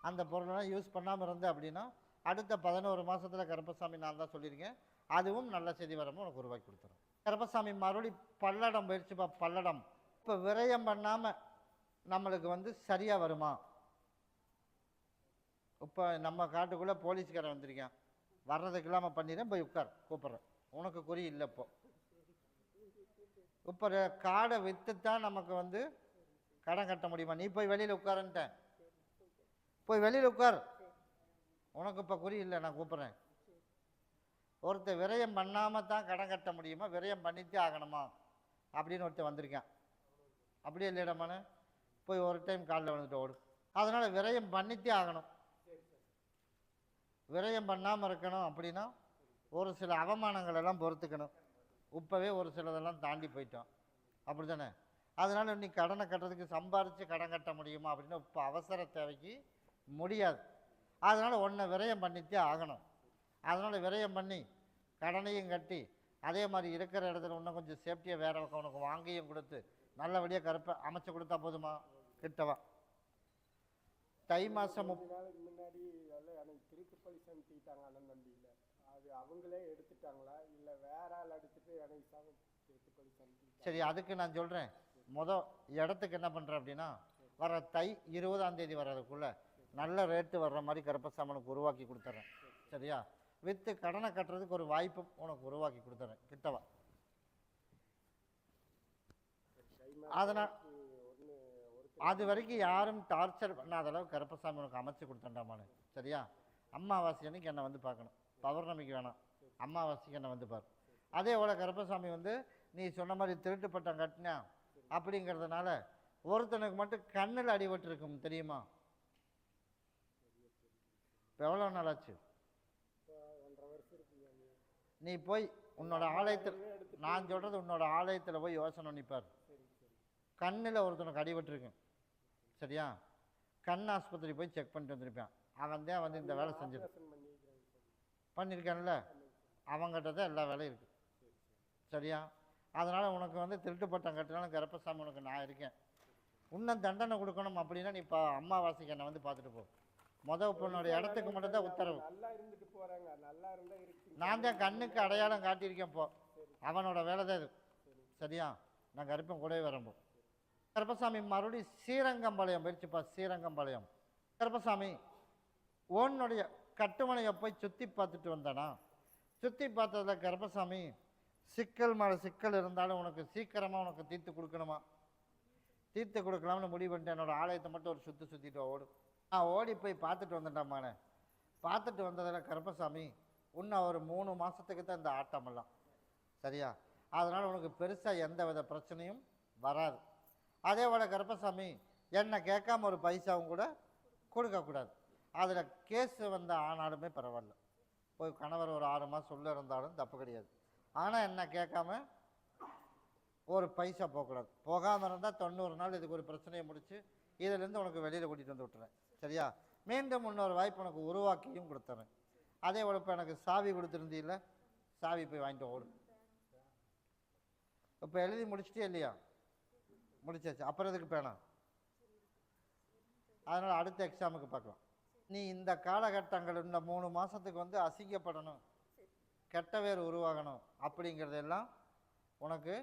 அந்த பொருளெல்லாம் யூஸ் பண்ணாமல் இருந்த அப்படின்னா அடுத்த 11 மாதத்தில் கருப்பசாமி நான் தான் சொல்லியிருக்கேன், அதுவும் நல்ல செய்தி வரமும் உனக்கு உருவாக்கி கொடுத்துரும். கருப்பசாமி மறுபடி பல்லடம் போயிடுச்சுப்பா. பல்லடம் இப்போ விரயம் பண்ணாமல் நம்மளுக்கு வந்து சரியாக வருமா? இப்போ நம்ம காட்டுக்குள்ளே போலீஸ்காரன் வந்திருக்கேன், வர்றதுக்கு இல்லாமல் பண்ணிடுறேன், போய் உட்கார் கூப்பிட்றேன், உனக்கு குறி இல்லை. இப்போ காடை விற்றுத்தான் நமக்கு வந்து கடன் கட்ட முடியுமா? நீ போய் வெளியில் உட்காருன்ட்டேன், போய் வெளியில் உட்கார், உனக்கு இப்போ குறி இல்லை, நான் கூப்பிட்றேன். ஒருத்தர் விரயம் பண்ணாமல் தான் கடன் கட்ட முடியுமா, விரயம் பண்ணித்தே ஆகணுமா அப்படின்னு ஒருத்தர் வந்திருக்கேன். அப்படியே இல்லைடமான போய் ஒரு டைம் காலில் விழுந்துட்டு ஓடு. அதனால் விரயம் பண்ணித்தே ஆகணும். விரயம் பண்ணாமல் இருக்கணும் அப்படின்னா ஒரு சில அவமானங்கள் எல்லாம் பொறுத்துக்கணும். இப்போவே ஒரு சிலதெல்லாம் தாண்டி போயிட்டோம், அப்படி தானே? அதனால் நீ கடனை கட்டுறதுக்கு சம்பாரித்து கடன் கட்ட முடியுமா அப்படின்னா இப்போ அவசர தேவைக்கு முடியாது. அதனால் ஒன்றை விரயம் பண்ணித்தே ஆகணும். அதனால் விரயம் பண்ணி கடனையும் கட்டி அதே மாதிரி இருக்கிற இடத்துல இன்னும் கொஞ்சம் சேஃப்டியாக வேற உனக்கு வாங்கியும் கொடுத்து நல்லபடியாக கருப்பை அமைச்சு கொடுத்தா போதுமா? கிட்டவா தை மாதம் முன்னாடி திருப்பி பழி செலுத்திட்டாங்க அண்ணன் தம்பியில், அது அவங்களே எடுத்துட்டாங்களா இல்லை வேற ஆள் எடுத்துட்டு எனக்கு திருப்பி பழி செலுத்தி? சரி, அதுக்கு நான் சொல்கிறேன். இடத்துக்கு என்ன பண்ணுறேன் அப்படின்னா வர தை 20ஆம் தேதி வர்றதுக்குள்ளே நல்ல ரேட்டு வர்ற மாதிரி கருப்பசாமனுக்கு உருவாக்கி கொடுத்துட்றேன். சரியா? விற்று கடனை கட்டுறதுக்கு ஒரு வாய்ப்பும் உனக்கு உருவாக்கி கொடுத்துறேன். கிட்டவா. அதனால் அது வரைக்கும் யாரும் டார்ச்சர் பண்ணாத அளவு கருப்பசாமி உனக்கு அமைச்சு கொடுத்தேன்டாமான்னு. சரியா? அமாவாசை அன்னைக்கு என்னை வந்து பார்க்கணும், பௌர்ணமிக்கு வேணாம், அமாவாசைக்கு என்னை வந்து பாரு. அதே போல் கருப்பசாமி வந்து நீ சொன்ன மாதிரி திருட்டு பட்டம் கட்டினா அப்படிங்கிறதுனால ஒருத்தனுக்கு மட்டும் கண்ணில் அடிபட்டுருக்கும் தெரியுமா? இப்போ எவ்வளோ நாள் ஆச்சு? நீ போய் உன்னோட ஆலயத்தில், நான் சொல்கிறது உன்னோட ஆலயத்தில் போய் யோசனை நிற்பார். கண்ணில் ஒருத்தனுக்கு அடிபட்டுருக்கும். சரியா? கண் ஆஸ்பத்திரி போய் செக் பண்ணிட்டு வந்திருப்பேன். அவன் தான் வந்து இந்த வேலை செஞ்சிருக்கான், பண்ணியிருக்கான்ல, அவங்ககிட்ட தான் எல்லா வேலையும் இருக்குது. சரியா? அதனால் உனக்கு வந்து திருட்டு பட்டம் கட்டினாலும் கருப்பசாமி உனக்கு நான் இருக்கேன். இன்னும் தண்டனை கொடுக்கணும் அப்படின்னா நீ இப்போ அம்மாவாசைக்கு என்னை வந்து பார்த்துட்டு போ. பொண்ணோட இடத்துக்கு மட்டும்தான் உத்தரவு. நல்லா இருந்துட்டு போறாங்க, நல்லா இருந்தா இருக்கு. நான் தான் கண்ணுக்கு அடையாளம் காட்டியிருக்கேன். போ, அவனோட வேலை தான் இது. சரியா? நான் கருப்பன் கூடவே வரம்போ. கருப்பசாமி மறுபடியும் ஸ்ரீரங்கம்பாளையம் போயிடுச்சுப்பா. ஸ்ரீரங்கம்பாளையம் கருப்பசாமி உன்னுடைய கட்டுமனையை போய் சுற்றி பார்த்துட்டு வந்தானா? சுற்றி பார்த்ததில் கருப்பசாமி சிக்கல் மேலே சிக்கல் இருந்தாலும் உனக்கு சீக்கிரமாக உனக்கு தீர்த்து கொடுக்கணுமா? தீர்த்து கொடுக்கலாம்னு முடிவு பண்ணிட்டு என்னோடய ஆலயத்தை மட்டும் ஒரு சுற்றிட்டு ஓடும். நான் ஓடி போய் பார்த்துட்டு வந்துட்டேம்மானே. பார்த்துட்டு வந்ததில் கருப்பசாமி இன்னும் ஒரு 3 மாதத்துக்கு தான் இந்த ஆட்டமெல்லாம். சரியா? அதனால் உனக்கு பெருசாக எந்த வித பிரச்சனையும் வராது. அதே போல் கருப்பசாமி என்னை கேட்காம ஒரு பைசாவும் கூட கொடுக்கக்கூடாது. அதில் கேஸ் வந்த ஆனாலுமே பரவாயில்ல. போய் கணவர் ஒரு 6 மாதம் சொல்ல இருந்தாலும் தப்பு கிடையாது. ஆனால் என்ன கேட்காம ஒரு பைசா போகக்கூடாது. போகாமல் இருந்தால் 90 நாள் இதுக்கு ஒரு பிரச்சனையை முடித்து இதிலேருந்து உனக்கு வெளியில் கூட்டிகிட்டு வந்து விட்டுறேன். சரியா? மீண்டும் இன்னொரு வாய்ப்பு உனக்கு உருவாக்கியும் கொடுத்துறேன். அதே போல் இப்போ எனக்கு சாவி கொடுத்துருந்தீல்ல, சாவி போய் வாங்கிட்டு ஓடும். இப்போ எழுதி முடிச்சிட்டே இல்லையா? முடிச்சாச்சு. அப்புறம் எதுக்கு பேனா? அதனால் அடுத்த எக்ஸாமுக்கு பார்க்கலாம். நீ இந்த காலகட்டங்கள் இந்த 3 மாதத்துக்கு வந்து அசிங்கப்படணும், கெட்ட வேர் உருவாகணும் அப்படிங்கிறதெல்லாம் உனக்கு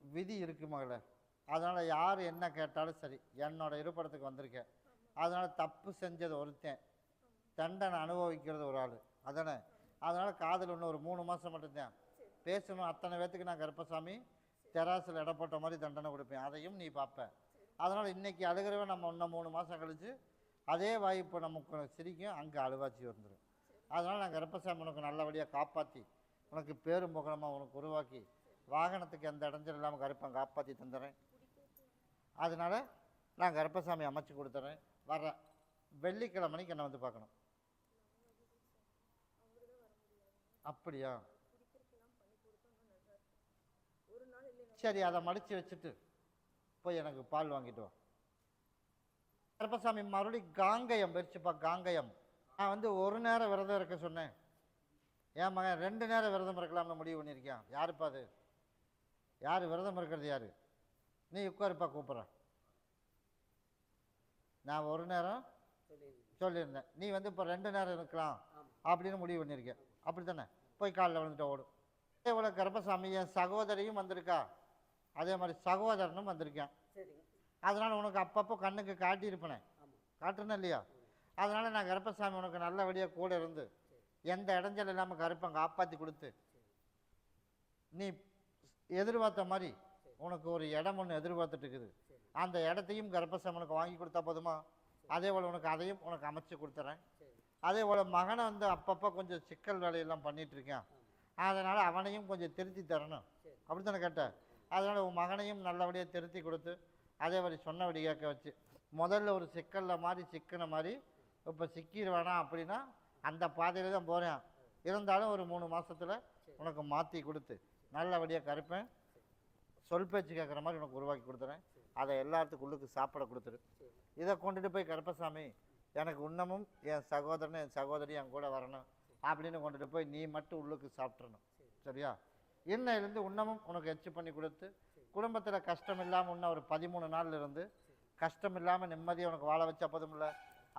விதி இருக்கு மகளே. அதனால் யார் என்ன கேட்டாலும் சரி, என்னோட இருப்பிடத்துக்கு வந்திருக்கேன். அதனால் தப்பு செஞ்சது ஒருத்தன், தண்டனை அனுபவிக்கிறது ஒரு ஆள். அதானே? அதனால் காதல் இன்னும் ஒரு 3 மாதம் மட்டும்தான் பேசணும். அத்தனை பேத்துக்கு நான் கருப்பசாமி தெராசில் இட போட்ட மாதிரி தண்டனை கொடுப்பேன். அதையும் நீ பார்ப்ப. அதனால் இன்றைக்கி அழுகிறவன் நம்ம இன்னும் 3 மாதம் கழித்து அதே வாய்ப்பு நமக்கு சிரிக்கும், அங்கே அழுவாச்சி வந்துடும். அதனால் நான் கருப்பசாமி உனக்கு நல்லபடியாக காப்பாற்றி உனக்கு பேரும் புகழமாக உனக்கு உருவாக்கி வாகனத்துக்கு எந்த இடைஞ்சல் இல்லாமல் கருப்பன் காப்பாற்றி தந்துடுறேன். அதனால் நான் கருப்பசாமி அமைச்சு கொடுத்துறேன். வர்ற வெள்ளிக்கிழமைக்கு என்னை வந்து பார்க்கணும். அப்படியா? சரி, அதை மடித்து வச்சுட்டு போய் எனக்கு பால் வாங்கிட்டு வா. கருப்பசாமி மறுபடியும் காங்கயம் போயிடுச்சுப்பா. காங்கயம் நான் வந்து ஒரு நேரம் விரதம் இருக்க சொன்னேன். என் மகன் 2 நேரம் விரதம் இருக்கலாம்னு முடிவு பண்ணியிருக்கேன். யாருப்பா அது? யார் விரதம் இருக்கிறது? யார்? நீ உட்காருப்பா, கூப்பிட்றேன். நான் ஒரு நேரம் சொல்லியிருந்தேன், நீ வந்து இப்போ 2 நேரம் இருக்கலாம் அப்படின்னு முடிவு பண்ணியிருக்கேன். அப்படி தானே? போய் காலில் விழுந்துட்டு ஓடும். அதே போல் கருப்பசாமி என் சகோதரியும் வந்திருக்கா, அதே மாதிரி சகோதரனும் வந்திருக்கேன். அதனால் உனக்கு அப்பப்போ கண்ணுக்கு காட்டியிருப்பேனே, காட்டுறேன்னு இல்லையா? அதனால் நான் கருப்பசாமி உனக்கு நல்லபடியாக கூட இருந்து எந்த இடைஞ்சல் இல்லாமல் கருப்பன் காப்பாற்றி கொடுத்து நீ எதிர்பார்த்த மாதிரி உனக்கு ஒரு இடம் ஒன்று எதிர்பார்த்துட்டு இருக்குது. அந்த இடத்தையும் கருப்பசாமி உனக்கு வாங்கி கொடுத்தா போதுமா? அதே போல் உனக்கு அதையும் உனக்கு அமைச்சு கொடுத்துறேன். அதே போல் மகனை வந்து அப்பப்போ கொஞ்சம் சிக்கல் வேலையெல்லாம் பண்ணிகிட்ருக்கேன். அதனால் அவனையும் கொஞ்சம் திருத்தி தரணும். அப்படி தானே கேட்டேன்? அதனால் உன் மகனையும் நல்லபடியாக திருத்தி கொடுத்து அதே மாதிரி சொன்னபடி கேட்க வச்சு முதல்ல ஒரு சிக்கலில் மாதிரி சிக்கின மாதிரி இப்போ சிக்கிடுவேனா அப்படின்னா அந்த பாதையில் தான் போகிறேன். இருந்தாலும் ஒரு 3 மாதத்தில் உனக்கு மாற்றி கொடுத்து நல்லபடியாக கருப்பேன் சொல் பேச்சு கேட்குற மாதிரி உனக்கு உருவாக்கி கொடுத்துறேன். அதை எல்லாத்துக்கும் உள்ளுக்கு சாப்பிட கொடுத்துரு. இதை கொண்டுட்டு போய் கருப்பசாமி எனக்கு இன்னமும் என் சகோதரன் என் சகோதரி என் கூட வரணும் அப்படின்னு கொண்டுட்டு போய் நீ மட்டும் உள்ளுக்கு சாப்பிட்றணும். சரியா? இன்னையிலேருந்து இன்னமும் உனக்கு எச்சு பண்ணி கொடுத்து குடும்பத்தில் கஷ்டம் இல்லாமல் இன்னும் ஒரு 13 நாளில் இருந்து கஷ்டம் இல்லாமல் நிம்மதியாக உனக்கு வாழ வச்சா போதும் இல்லை?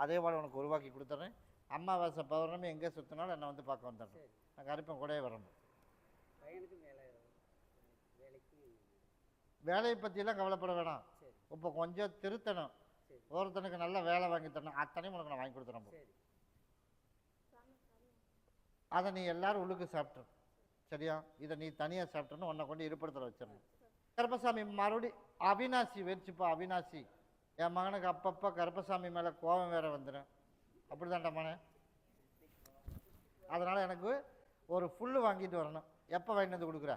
அதே போல் உனக்கு உருவாக்கி கொடுத்துறேன். அமாவாசை பௌர்ணமி எங்கே சுற்றினாலும் என்னை வந்து பார்க்க வந்துடுறேன். நான் கருப்பன் கூடவே வரணும். வேலையை பற்றியெல்லாம் கவலைப்பட வேணாம். இப்போ கொஞ்சம் திருத்தணும். ஒருத்தனுக்கு நல்ல வேலை வாங்கி தரணும். அத்தனையும் உனக்கு நான் வாங்கி கொடுத்துறேன். அதை நீ எல்லாரும் உள்ளுக்கு சாப்பிட்ரு. சரியா? இதை நீ தனியாக சாப்பிட்றன்னு உன்னை கொண்டு இருப்பிடத்தில் வச்சிடணும். கருப்பசாமி மறுபடி அவினாசி வச்சுப்பா. அவினாசி என் மகனுக்கு அப்பப்போ கருப்பசாமி மேலே கோபம் வேற வந்துடும். அப்படி தான்டா மகனே? அதனால் எனக்கு ஒரு ஃபுல்லு வாங்கிட்டு வரணும். எப்போ வாங்கிட்டு வந்து கொடுக்குற?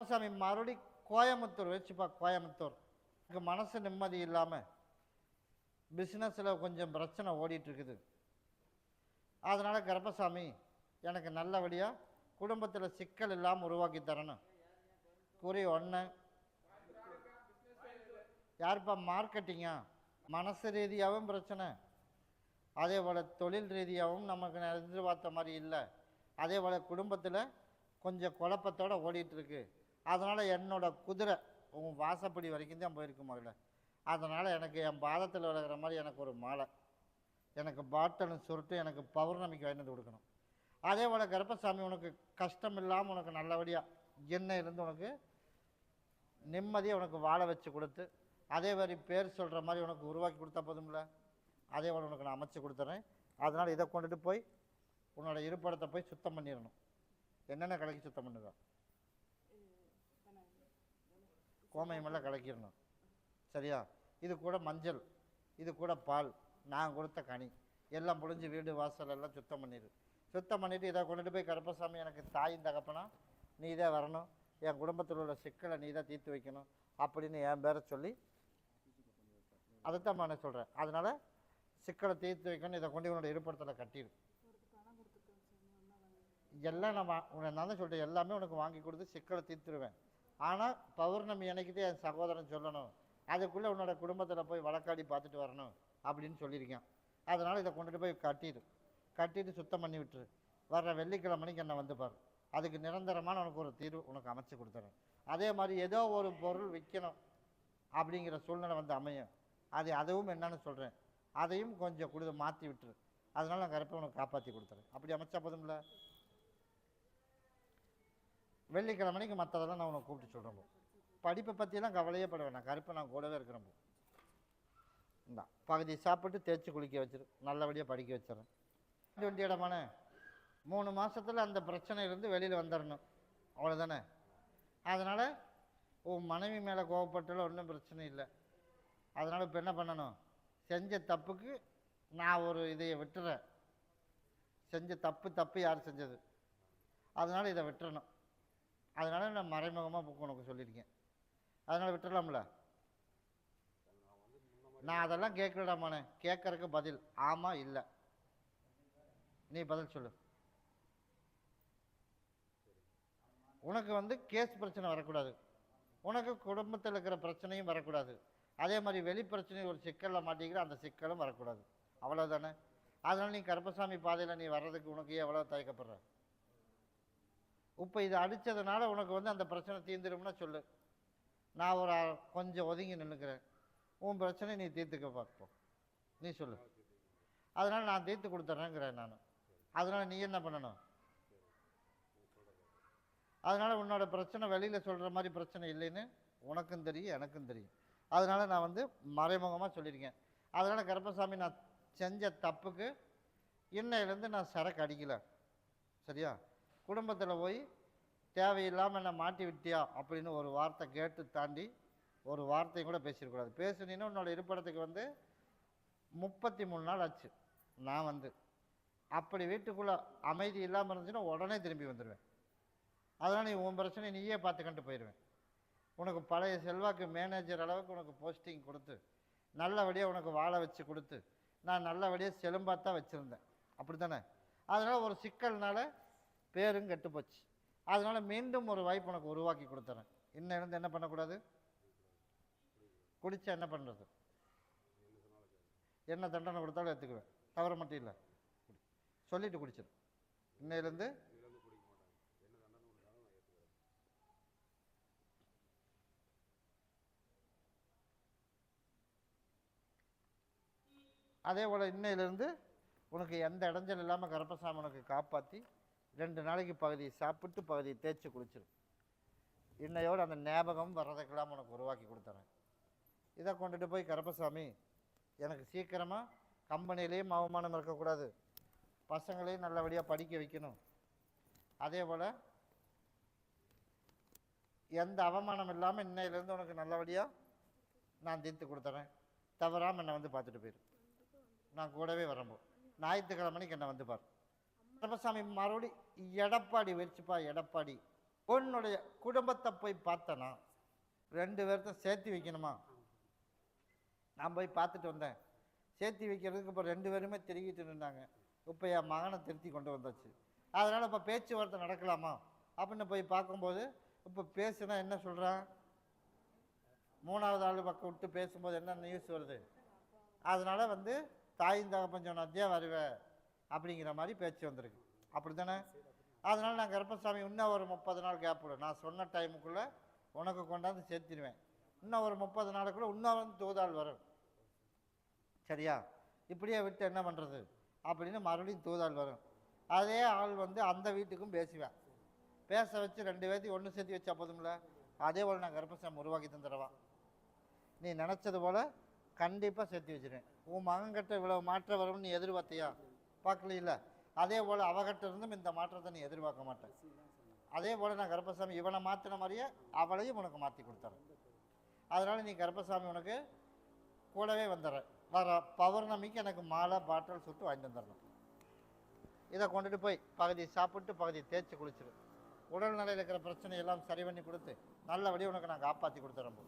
சாமி மறுபடி கோயம்புத்தூர் வச்சுப்பா. கோயம்புத்தூர் எனக்கு மனசு நிம்மதி இல்லாமல் பிஸ்னஸில் கொஞ்சம் பிரச்சனை ஓடிட்டுருக்குது. அதனால் கருப்பசாமி எனக்கு நல்லபடியாக குடும்பத்தில் சிக்கல் இல்லாமல் உருவாக்கி தரணும். குறி ஒன்று. யாருப்பா? மார்க்கெட்டிங்கா? மனசு ரீதியாகவும் பிரச்சனை, அதே போல் தொழில் ரீதியாகவும் நமக்கு எதிர்பார்த்த மாதிரி இல்லை. அதே போல் குடும்பத்தில் கொஞ்சம் குழப்பத்தோடு ஓடிட்டுருக்கு. அதனால் என்னோட குதிரை உன் வாசப்படி வரைக்கும் தான் போயிருக்கு மகள. அதனால் எனக்கு என் பாதத்தில் விளையாடுற மாதிரி எனக்கு ஒரு மாலை, எனக்கு பாட்டலும் சுருட்டு, எனக்கு பௌர்ணமிக்கு வாங்கிட்டு வந்து கொடுக்கணும். அதே போல் கருப்பசாமி உனக்கு கஷ்டம் இல்லாமல் உனக்கு நல்லபடியாக எண்ணெய் இருந்து உனக்கு நிம்மதியாக உனக்கு வாழ வச்சு கொடுத்து, அதே மாதிரி பேர் சொல்கிற மாதிரி உனக்கு உருவாக்கி கொடுத்தா போதும்ல. அதே போல் உனக்கு நான் அமைச்சு கொடுத்துறேன். அதனால் இதை கொண்டுட்டு போய் உன்னோட இருப்பிடத்தை போய் சுத்தம் பண்ணிடணும். என்னென்ன கலக்கி சுத்தம் பண்ணுதா? கோமயமெல்லாம் கலக்கிடணும். சரியா? இது கூட மஞ்சள், இது கூட பால், நான் கொடுத்த கனி எல்லாம் முடிஞ்சு வீடு வாசல் எல்லாம் சுத்தம் பண்ணிடு. சுத்தம் பண்ணிவிட்டு இதை கொண்டுட்டு போய் கருப்பசாமி எனக்கு தாயும் தகப்பனா நீ தான் வரணும், என் குடும்பத்தில் உள்ள சிக்கலை நீ தான் தீர்த்து வைக்கணும் அப்படின்னு என் பேரை சொல்லி அதைத்தான் நான் சொல்கிறேன். அதனால் சிக்கலை தீர்த்து வைக்கணும். இதை கொண்டு உன்னோட இருப்பிடத்தில் கட்டிடு. எல்லாம் நான் தான் சொல்கிறேன், எல்லாமே உனக்கு வாங்கி கொடுத்து சிக்கலை தீர்த்துருவேன். ஆனால் பௌர்ணமி அன்னைக்குதான் என் சகோதரன் சொல்லணும், அதுக்குள்ளே உன்னோட குடும்பத்தில் போய் வழக்காடி பார்த்துட்டு வரணும் அப்படின்னு சொல்லியிருக்கேன். அதனால் இதை கொண்டுட்டு போய் கட்டிட்டு சுத்தம் பண்ணி விட்டுரு. வர்ற வெள்ளிக்கிழமைக்கு என்னை வந்து பாரு. அதுக்கு நிரந்தரமான உனக்கு ஒரு தீர்வு உனக்கு அமைச்சு கொடுத்துறேன். அதே மாதிரி ஏதோ ஒரு பொருள் விற்கணும் அப்படிங்கிற சூழ்நிலை வந்து அமையும். அதுவும் என்னன்னு சொல்கிறேன், அதையும் கொஞ்சம் மாற்றி விட்டுரு. அதனால் நான் கருப்பை உனக்கு காப்பாற்றி கொடுத்துறேன். அப்படி அமைச்சா போதும்ல. வெள்ளிக்கிழமைக்கு மற்றதெல்லாம் நான் உனக்கு கூப்பிட்டு சொல்கிறேன். படிப்பை பற்றியெல்லாம் கவலையே பட வேணாம், கருப்பை நான் கூடவே இருக்கிறேன். இந்தா பகுதி சாப்பிட்டு தேய்ச்சி குளிக்க வச்சிரு, நல்லபடியாக படிக்க வச்சிடறேன். வண்டி இடமான 3 மாதத்தில் அந்த பிரச்சனையிலேருந்து வெளியில் வந்துடணும், அவ்வளோதானே. அதனால் உன் மனைவி மேலே கோவப்பட்டாலும் ஒன்றும் பிரச்சனை இல்லை. அதனால் இப்போ என்ன பண்ணணும், செஞ்ச தப்புக்கு நான் ஒரு இதையை விட்டுறேன். செஞ்ச தப்பு யார் செஞ்சது, அதனால் இதை விட்டுறணும். அதனால் நான் மறைமுகமாக உனக்கு சொல்லியிருக்கேன். அதனால் விட்டுடலாம்ல. நான் அதெல்லாம் கேட்கலாமானே, கேட்கறதுக்கு பதில் ஆமாம் இல்லை, நீ பதில் சொல்லு. உனக்கு கேஸ் பிரச்சனை வரக்கூடாது, உனக்கு குடும்பத்தில் இருக்கிற பிரச்சனையும் வரக்கூடாது, அதே மாதிரி வெளி பிரச்சனையும் ஒரு சிக்கலில் மாட்டிக்கிற அந்த சிக்கலும் வரக்கூடாது, அவ்வளோதானே. அதனால் நீ கருப்பசாமி பாதையில் நீ வர்றதுக்கு உனக்கு எவ்வளோ தயக்கப்படுற. இப்போ இதை அடித்ததுனால உனக்கு அந்த பிரச்சனை தீர்ந்துடும்னா சொல்லு, நான் ஒரு கொஞ்சம் ஒதுங்கி நின்றுக்கிறேன், உன் பிரச்சனை நீ தீர்த்துக்க பார்ப்போம், நீ சொல்லு. அதனால் நான் தீர்த்து கொடுத்துட்றேங்கிறேன் நான். அதனால் நீ என்ன பண்ணணும், அதனால் உன்னோட பிரச்சனை வெளியில் சொல்கிற மாதிரி பிரச்சனை இல்லைன்னு உனக்கும் தெரியும் எனக்கும் தெரியும். அதனால் நான் மறைமுகமாக சொல்லியிருக்கேன். அதனால் கருப்பசாமி நான் செஞ்ச தப்புக்கு இன்னையிலேருந்து நான் சரக்கு அடிக்கலை, சரியா. குடும்பத்தில் போய் தேவையில்லாமல் என்னை மாட்டி விட்டியா அப்படின்னு ஒரு வார்த்தை கேட்டு தாண்டி ஒரு வார்த்தையும் கூட பேசிடக்கூடாது. பேசுனீன்னு உன்னோட இருப்பிடத்துக்கு 33 நாள் ஆச்சு. நான் அப்படி வீட்டுக்குள்ளே அமைதி இல்லாமல் இருந்துச்சுன்னா உடனே திரும்பி வந்துடுவேன். அதனால் நீ உன் பிரச்சனை நீயே பார்த்துக்கிட்டு போயிடுவேன். உனக்கு பழைய செல்வாக்கு மேனேஜர் அளவுக்கு உனக்கு போஸ்டிங் கொடுத்து நல்லபடியாக உனக்கு வாழ வச்சு கொடுத்து நான் நல்லபடியாக செலும்பாத்தான் வச்சுருந்தேன், அப்படி தானே. அதனால் ஒரு சிக்கல்னால பேரும் கெட்டு போச்சு. அதனால் மீண்டும் ஒரு வாய்ப்பு உனக்கு உருவாக்கி கொடுத்துறேன். இன்னும் என்ன பண்ணக்கூடாது, குடித்தா என்ன பண்ணுறது, என்ன தண்டனை கொடுத்தாலும் எடுத்துக்குவேன், தவற மட்டும் இல்லை. சொல்லிட்டு குடிச்சிரு. இன்னையிலேருந்து அதே போல் இன்னையிலேருந்து உனக்கு எந்த இடைஞ்சல் இல்லாமல் கருப்பசாமி உனக்கு காப்பாற்றி 2 நாளைக்கு பகுதி சாப்பிட்டு பகுதி தேய்ச்சி குளிச்சிடும். இன்னையோடு அந்த ஞாபகம் வர்றதுக்கெல்லாம் உனக்கு உருவாக்கி கொடுத்துறேன். இதை கொண்டுட்டு போய் கருப்பசாமி எனக்கு சீக்கிரமாக கம்பெனிலேயும் அவமானம் இருக்கக்கூடாது, பசங்களையும் நல்லபடியாக படிக்க வைக்கணும், அதே போல் எந்த அவமானம் இல்லாமல் இன்னையிலேருந்து உனக்கு நல்லபடியாக நான் தீர்த்து கொடுத்துறேன். தவறாமல் என்னை பார்த்துட்டு போயிரு, நான் கூடவே வரம்போ. ஞாயிற்றுக்கிழமைக்கு என்னை பார். கருப்பசாமி மறுபடி எடப்பாடி வச்சுப்பா. எடப்பாடி உன்னுடைய குடும்பத்தை போய் பார்த்தனா 2 பேர்த்த சேர்த்து வைக்கணுமா? நான் போய் பார்த்துட்டு வந்தேன். சேர்த்து வைக்கிறதுக்கு இப்போ 2 பேருமே திருக்கிட்டு இருந்தாங்க. இப்போ என் மகனை திருத்தி கொண்டு வந்தாச்சு. அதனால் இப்போ பேச்சுவார்த்தை நடக்கலாமா அப்படின்னு போய் பார்க்கும்போது இப்போ பேசுனா என்ன சொல்கிறான்? 3வது ஆள் பக்கம் விட்டு பேசும்போது என்ன நியூஸ் வருது? அதனால் வந்து தாயும் தகப்பன் சொன்னதே வருவேன் அப்படிங்கிற மாதிரி பேச்சு வந்திருக்கு. அப்படி தானே? அதனால் நான் கருப்பசாமி இன்னும் ஒரு 30 நாள் கேப் விடும். நான் சொன்ன டைமுக்குள்ளே உனக்கு கொண்டாந்து சேர்த்திடுவேன். இன்னும் ஒரு 30 நாளுக்குள்ளே இன்னும் வந்து தூதாள் வரும். சரியா? இப்படியே விட்டு என்ன பண்ணுறது அப்படின்னு மறுபடியும் தூதாள் வரும். அதே ஆள் வந்து அந்த வீட்டுக்கும் பேசுவேன். பேச வச்சு 2 பேர்த்தையும் ஒன்று சேர்த்து வச்சா போதும்ல. அதே போல் நான் கருப்பசாமி உருவாக்கி தந்துடுவான். நீ நினச்சது போல் கண்டிப்பாக சேர்த்து வச்சுருவேன். உன் மகன்கிட்ட இவ்வளோ மாற்றம் வரும்னு நீ எதிர்பார்த்தியா? பார்க்கல. இல்லை அதே போல் அவகிட்ட இருந்தும் இந்த மாற்றத்தை நீ எதிர்பார்க்க மாட்டேன். அதே போல் நான் கருப்பசாமி இவனை மாற்றின மாதிரியே அவளையும் உனக்கு மாற்றி கொடுத்துறேன். அதனால் நீ கருப்பசாமி உனக்கு கூடவே வந்துடுறேன். வர பௌர்ணமிக்கு எனக்கு மாலை பாட்டில் சுட்டு வாங்கிட்டு வந்துடணும். இதை கொண்டுட்டு போய் பகுதி சாப்பிட்டு பகுதி தேய்ச்சி குளிச்சிரு. உடல்நிலையில் இருக்கிற பிரச்சனையெல்லாம் சரி பண்ணி கொடுத்து நல்லபடியாக உனக்கு நான் காப்பாற்றி கொடுத்துறேன்.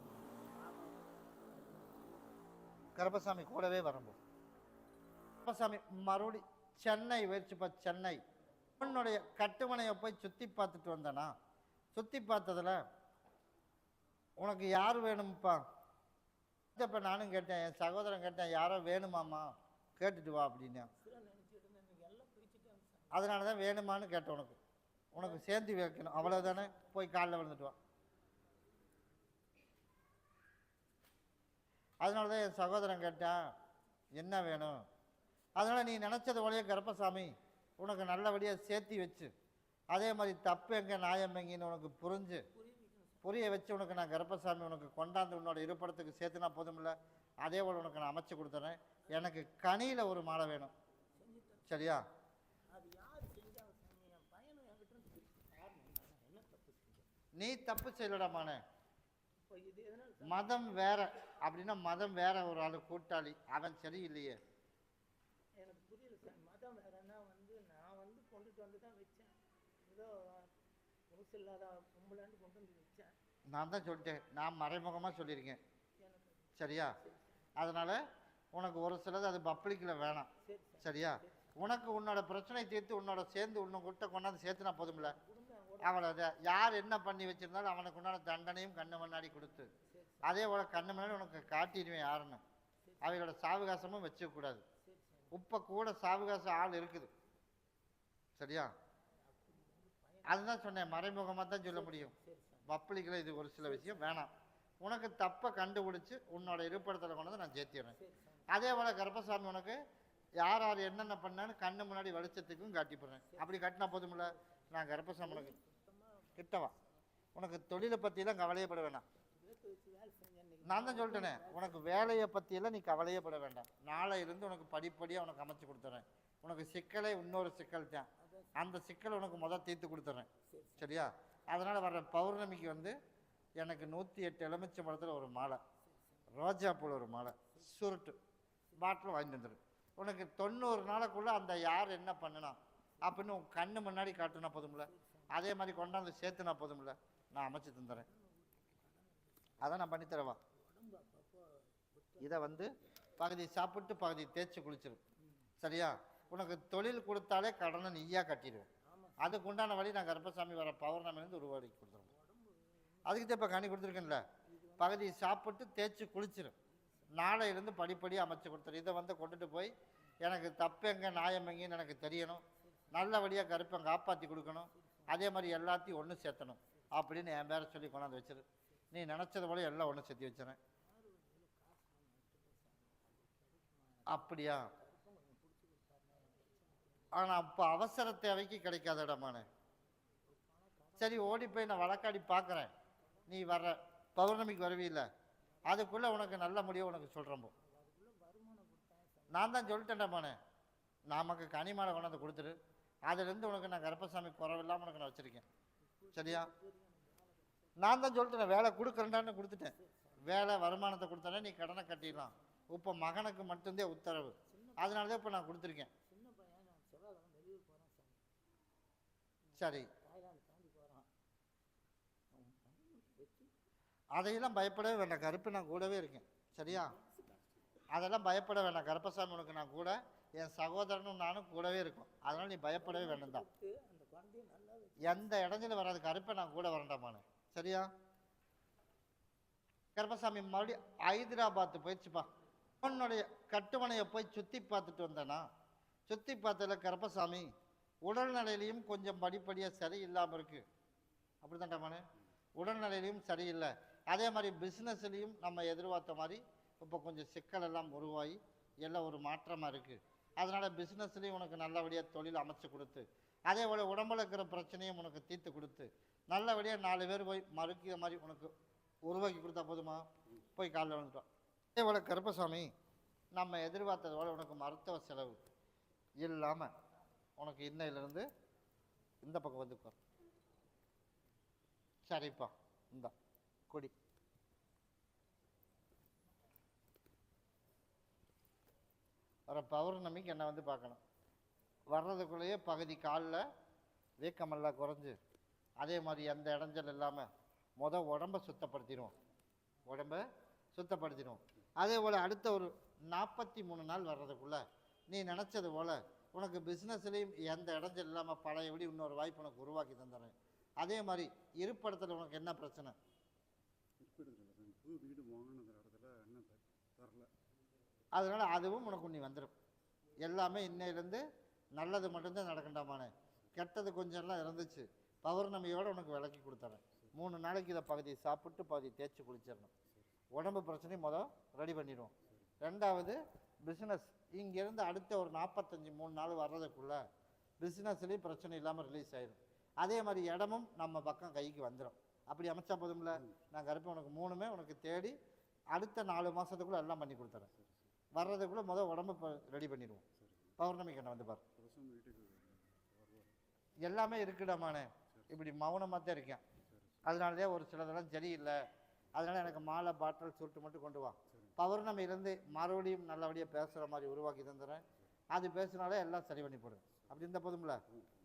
கருப்பசாமி கூடவே வரும்போது கருப்பசாமி மறுபடி சென்னை போயிடுச்சுப்பா. சென்னை உன்னுடைய கட்டுமனையை போய் சுற்றி பார்த்துட்டு வந்தேனா? சுற்றி பார்த்ததில் உனக்கு யார் வேணும்ப்பா? இப்போ நானும் கேட்டேன், என் சகோதரன் கேட்டேன், யாரோ வேணுமாம்மா கேட்டுட்டு வா அப்படின்னு. அதனால தான் வேணுமான்னு கேட்டேன். உனக்கு சேர்ந்து வைக்கணும் அவ்வளோதானே. போய் காலில் விழுந்துட்டு வா. அதனால தான் என் சகோதரன் கேட்டான் என்ன வேணும். அதனால் நீ நினச்சது போலயே கருப்பசாமி உனக்கு நல்லபடியாக சேர்த்தி வச்சு அதே மாதிரி தப்பு எங்கே நியாயம் எங்கேன்னு உனக்கு புரிய வச்சு உனக்கு நான் கருப்பசாமி உனக்கு கொண்டாந்து உன்னோட இருப்பிடத்துக்கு சேர்த்துனா போதுமில்ல. அதே போல் உனக்கு நான் அமைச்சு கொடுத்துறேன். எனக்கு கனியில் ஒரு மாலை வேணும். சரியா? நீ தப்பு செய்யலடாமானே. மதம் வேற அப்படின்னா மதம் வேற ஒரு ஆளு கூட்டாளி அவன் சரியில்லையே. எனக்கு புரியல சார். மதம் வேறன்னா வந்து நான் வந்து கொண்டுட்டு வந்து தான் வச்சேன். ஏதோ முழுசு இல்லாத பொம்பளாண்டு கொண்டு வந்து வச்சேன். நான் தான் சொல்லிட்டேன். நான் மறைமுகமாக சொல்லியிருக்கேன். சரியா? அதனால் உனக்கு ஒரு சிலது அது பப்ளிக்கில் வேணாம். சரியா? உனக்கு உன்னோட பிரச்சனை தீர்த்து உன்னோட சேர்ந்து உன்னை கொண்டாந்து சேர்த்துனா போதும்ல. அவ்வளோ யார் என்ன பண்ணி வச்சுருந்தாலும் அவனுக்கு உண்டான தண்டனையும் கண்ணு முன்னாடி கொடுத்து அதே போல் கண்ணு முன்னாடி உனக்கு காட்டிடுவேன் யாருன்னு. அவைகளோட சாவகாசமும் வச்சுக்கூடாது. இப்போ கூட சாவகாசம் ஆள் இருக்குது. சரியா? அதுதான் சொன்னேன், மறைமுகமாக தான் சொல்ல முடியும். பப்ளிக்கில் இது ஒரு சில விஷயம் வேணாம். உனக்கு தப்பை கண்டுபிடிச்சி உன்னோட இருப்பிடத்தில் கொண்டு வந்து நான் சேர்த்திடுறேன். அதே போல் கருப்பசாமி உனக்கு யார் யார் என்னென்ன பண்ணான்னு கண்ணு முன்னாடி வெளிச்சத்துக்கும் காட்டி போடுறேன். அப்படி கட்டினா போதுமில்ல. நான் கருப்பசாமி உனக்கு கிட்டவா. உனக்கு தொழிலை பற்றியெல்லாம் கவலையப்பட வேண்டாம். நான் தான் சொல்லிட்டேனே, உனக்கு வேலையை பற்றியெல்லாம் நீ கவலையப்பட வேண்டாம். நாளை இருந்து உனக்கு படிப்படியாக உனக்கு அமைச்சு கொடுத்துறேன். உனக்கு சிக்கலே இன்னொரு சிக்கல் தான். அந்த சிக்கலை உனக்கு தீர்த்து கொடுத்துட்றேன். சரியா? அதனால் வர்ற பௌர்ணமிக்கு வந்து எனக்கு 108 எலுமிச்சை பழத்தில் ஒரு மாலை, ரோஜா பூவில் ஒரு மாலை, சுருட்டு பாட்டில் வாங்கிட்டு வந்துடும். உனக்கு 90 நாளைக்குள்ளே அந்த யார் என்ன பண்ணினா அப்படின்னு உன் கண்ணு முன்னாடி காட்டுனா போதும்ல. அதே மாதிரி கொண்டாந்து சேர்த்துனா போதும்ல. நான் அமைச்சு தந்துடுறேன். அதை நான் பண்ணித்தரவா. இதை வந்து பகுதி சாப்பிட்டு பகுதி தேய்ச்சி குளிச்சிடும். சரியா? உனக்கு தொழில் கொடுத்தாலே கடனை நீயா கட்டிடுவேன். அதுக்கு உண்டான வழி நான் கருப்பசாமி வர பௌர்ணமிலேருந்து உருவாக்கி கொடுத்துருவேன். அதுக்கு தான் இப்போ கனி கொடுத்துருக்கேன்ல. பகுதி சாப்பிட்டு தேய்ச்சி குளிச்சிடும். நாளையிலேருந்து படிப்படியாக அமைச்சு கொடுத்துரு. இதை வந்து கொண்டுட்டு போய் எனக்கு தப்பு எங்கே நியாயம் எங்கேன்னு எனக்கு தெரியணும். நல்லபடியாக கருப்பை காப்பாற்றி கொடுக்கணும். அதே மாதிரி எல்லாத்தையும் ஒன்று சேர்த்தணும் அப்படின்னு என் பேரை சொல்லி கொண்டாந்து வச்சிரு. நீ நினச்சது போல எல்லாம் ஒன்று சேர்த்தி வச்சுறேன். அப்படியா? ஆனால் இப்போ அவசர தேவைக்கு கிடைக்காத இடமானே. சரி, ஓடி போய் நான் வழக்காடி பார்க்குறேன். நீ வர்ற பௌர்ணமிக்கு வருவீல்ல, அதுக்குள்ளே உனக்கு நல்ல முடியும் உனக்கு சொல்கிறப்போ. நான் தான் சொல்லிட்டேன்டாமானே, நமக்கு கனிமாலை கொண்டாந்து கொடுத்துரு. அதுலேருந்து உனக்கு நான் கருப்பசாமி குறவில்லாமல் உனக்கு நான் வச்சுருக்கேன். சரியா? நான் தான் சொல்லிட்டேன், வேலை கொடுக்குறேன்டான்னு கொடுத்துட்டேன். வேலை வருமானத்தை கொடுத்தேன்னா நீ கடனை கட்டிடலாம். இப்போ மகனுக்கு மட்டும்தான் உத்தரவு. அதனால தான் இப்போ நான் கொடுத்துருக்கேன். சரி அதையெல்லாம் பயப்படவே வேண்டாம், கருப்பு நான் கூடவே இருக்கேன். சரியா? அதெல்லாம் பயப்பட வேண்டாம். கருப்பசாமி உனக்கு நான் கூட, என் சகோதரனும் நானும் கூடவே இருக்கோம். அதனால் நீ பயப்படவே வேண்டாம் தான். அந்த குழந்தைய நல்லா வச்சு எந்த இடத்துல வராது, கருப்பை நான் கூட வரண்டாமான்னு. சரியா? கருப்பசாமி மறுபடியும் ஹைதராபாத் போயிடுச்சுப்பா. உன்னுடைய கட்டுமனையை போய் சுற்றி பார்த்துட்டு வந்தேனா, சுற்றி பார்த்ததில் கருப்பசாமி உடல்நிலையிலையும் கொஞ்சம் படிப்படியாக சரி இல்லாமல் இருக்கு. அப்படி தான்டாமானே, உடல்நிலையிலையும் சரியில்லை. அதே மாதிரி பிஸ்னஸ்லேயும் நம்ம எதிர்பார்த்த மாதிரி இப்போ கொஞ்சம் சிக்கல் எல்லாம் உருவாகி எல்லாம் ஒரு மாற்றமாக இருக்குது. அதனால் பிஸ்னஸ்லேயும் உனக்கு நல்லபடியாக தொழில் அமைச்சு கொடுத்து, அதே போல் உடம்புல இருக்கிற பிரச்சனையும் உனக்கு தீர்த்து கொடுத்து, நல்லபடியாக 4 பேர் போய் மறுக்கிற மாதிரி உனக்கு உருவாக்கி கொடுத்தா போதுமா? போய் காலில் வந்துட்டோம். அதே போல் கருப்பசாமி நம்ம எதிர்பார்த்தது போல் உனக்கு மருத்துவ செலவு இல்லாமல் உனக்கு இன்னையிலேருந்து இந்த பக்கம் வந்துக்கோ. சரிப்பா, இந்த கொடி வர பௌர்ணமிக்கு என்னை வந்து பார்க்கணும். வர்றதுக்குள்ளேயே பகுதி காலில் வீக்கமெல்லாம் குறைஞ்சு, அதே மாதிரி எந்த இடைஞ்சல் இல்லாமல் உடம்பை சுத்தப்படுத்திடுவோம். உடம்பை சுத்தப்படுத்திடுவோம். அதே போல் அடுத்த ஒரு 43 நாள் வர்றதுக்குள்ளே நீ நினச்சது போல் உனக்கு பிஸ்னஸ்லேயும் எந்த இடைஞ்சல் இல்லாமல் பழையபடி இன்னொரு வாய்ப்பு உனக்கு உருவாக்கி தந்துடுறேன். அதே மாதிரி இருப்பிடத்தில் உனக்கு என்ன பிரச்சனை? புது வீடு வாங்கின இடத்துல என்ன தரல, அதனால் அதுவும் உனக்கு நீ வந்துடும். எல்லாமே இன்னையிலேருந்து நல்லது மட்டும்தான் நடக்கண்டாமானே. கெட்டது கொஞ்சம்லாம் இருந்துச்சு, பௌர்ணமியோடு உனக்கு விளக்கி கொடுத்துறேன். 3 நாளைக்கு இதை பகுதி சாப்பிட்டு பகுதி தேய்ச்சி குளிச்சிடணும். உடம்பு பிரச்சனையும் ரெடி பண்ணிடுவோம். ரெண்டாவது பிஸ்னஸ் இங்கேருந்து அடுத்த ஒரு 45 நாள் வர்றதுக்குள்ளே பிஸ்னஸ்லேயும் பிரச்சனை இல்லாமல் ரிலீஸ் ஆயிடும். அதே மாதிரி இடமும் நம்ம பக்கம் கைக்கு வந்துடும். அப்படி அமைச்சா போதும்ல. நான் கருப்பை உனக்கு 3மே உனக்கு தேடி அடுத்த 4 மாதத்துக்குள்ளே எல்லாம் பண்ணி கொடுத்துறேன். வர்றதுக்குள்ளே உடம்பு ரெடி பண்ணிடுவோம். பௌர்ணமிக்கு என்ன வந்து பாரு, எல்லாமே இருக்குடாமானே. இப்படி மௌனமாக தான் இருக்கேன். அதனாலதே ஒரு சிலதெல்லாம் சரியில்லை. அதனால் எனக்கு மாலை பாட்டில் சுருட்டு மட்டும் கொண்டு வா. பௌர்ணமியிலேருந்து மறுபடியும் நல்லபடியாக பேசுகிற மாதிரி உருவாக்கி தந்துடுறேன். அது பேசுனாலே எல்லாம் சரி பண்ணி போடுவேன். அப்படி இருந்த போதும்ல,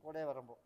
கூட வரம்போ.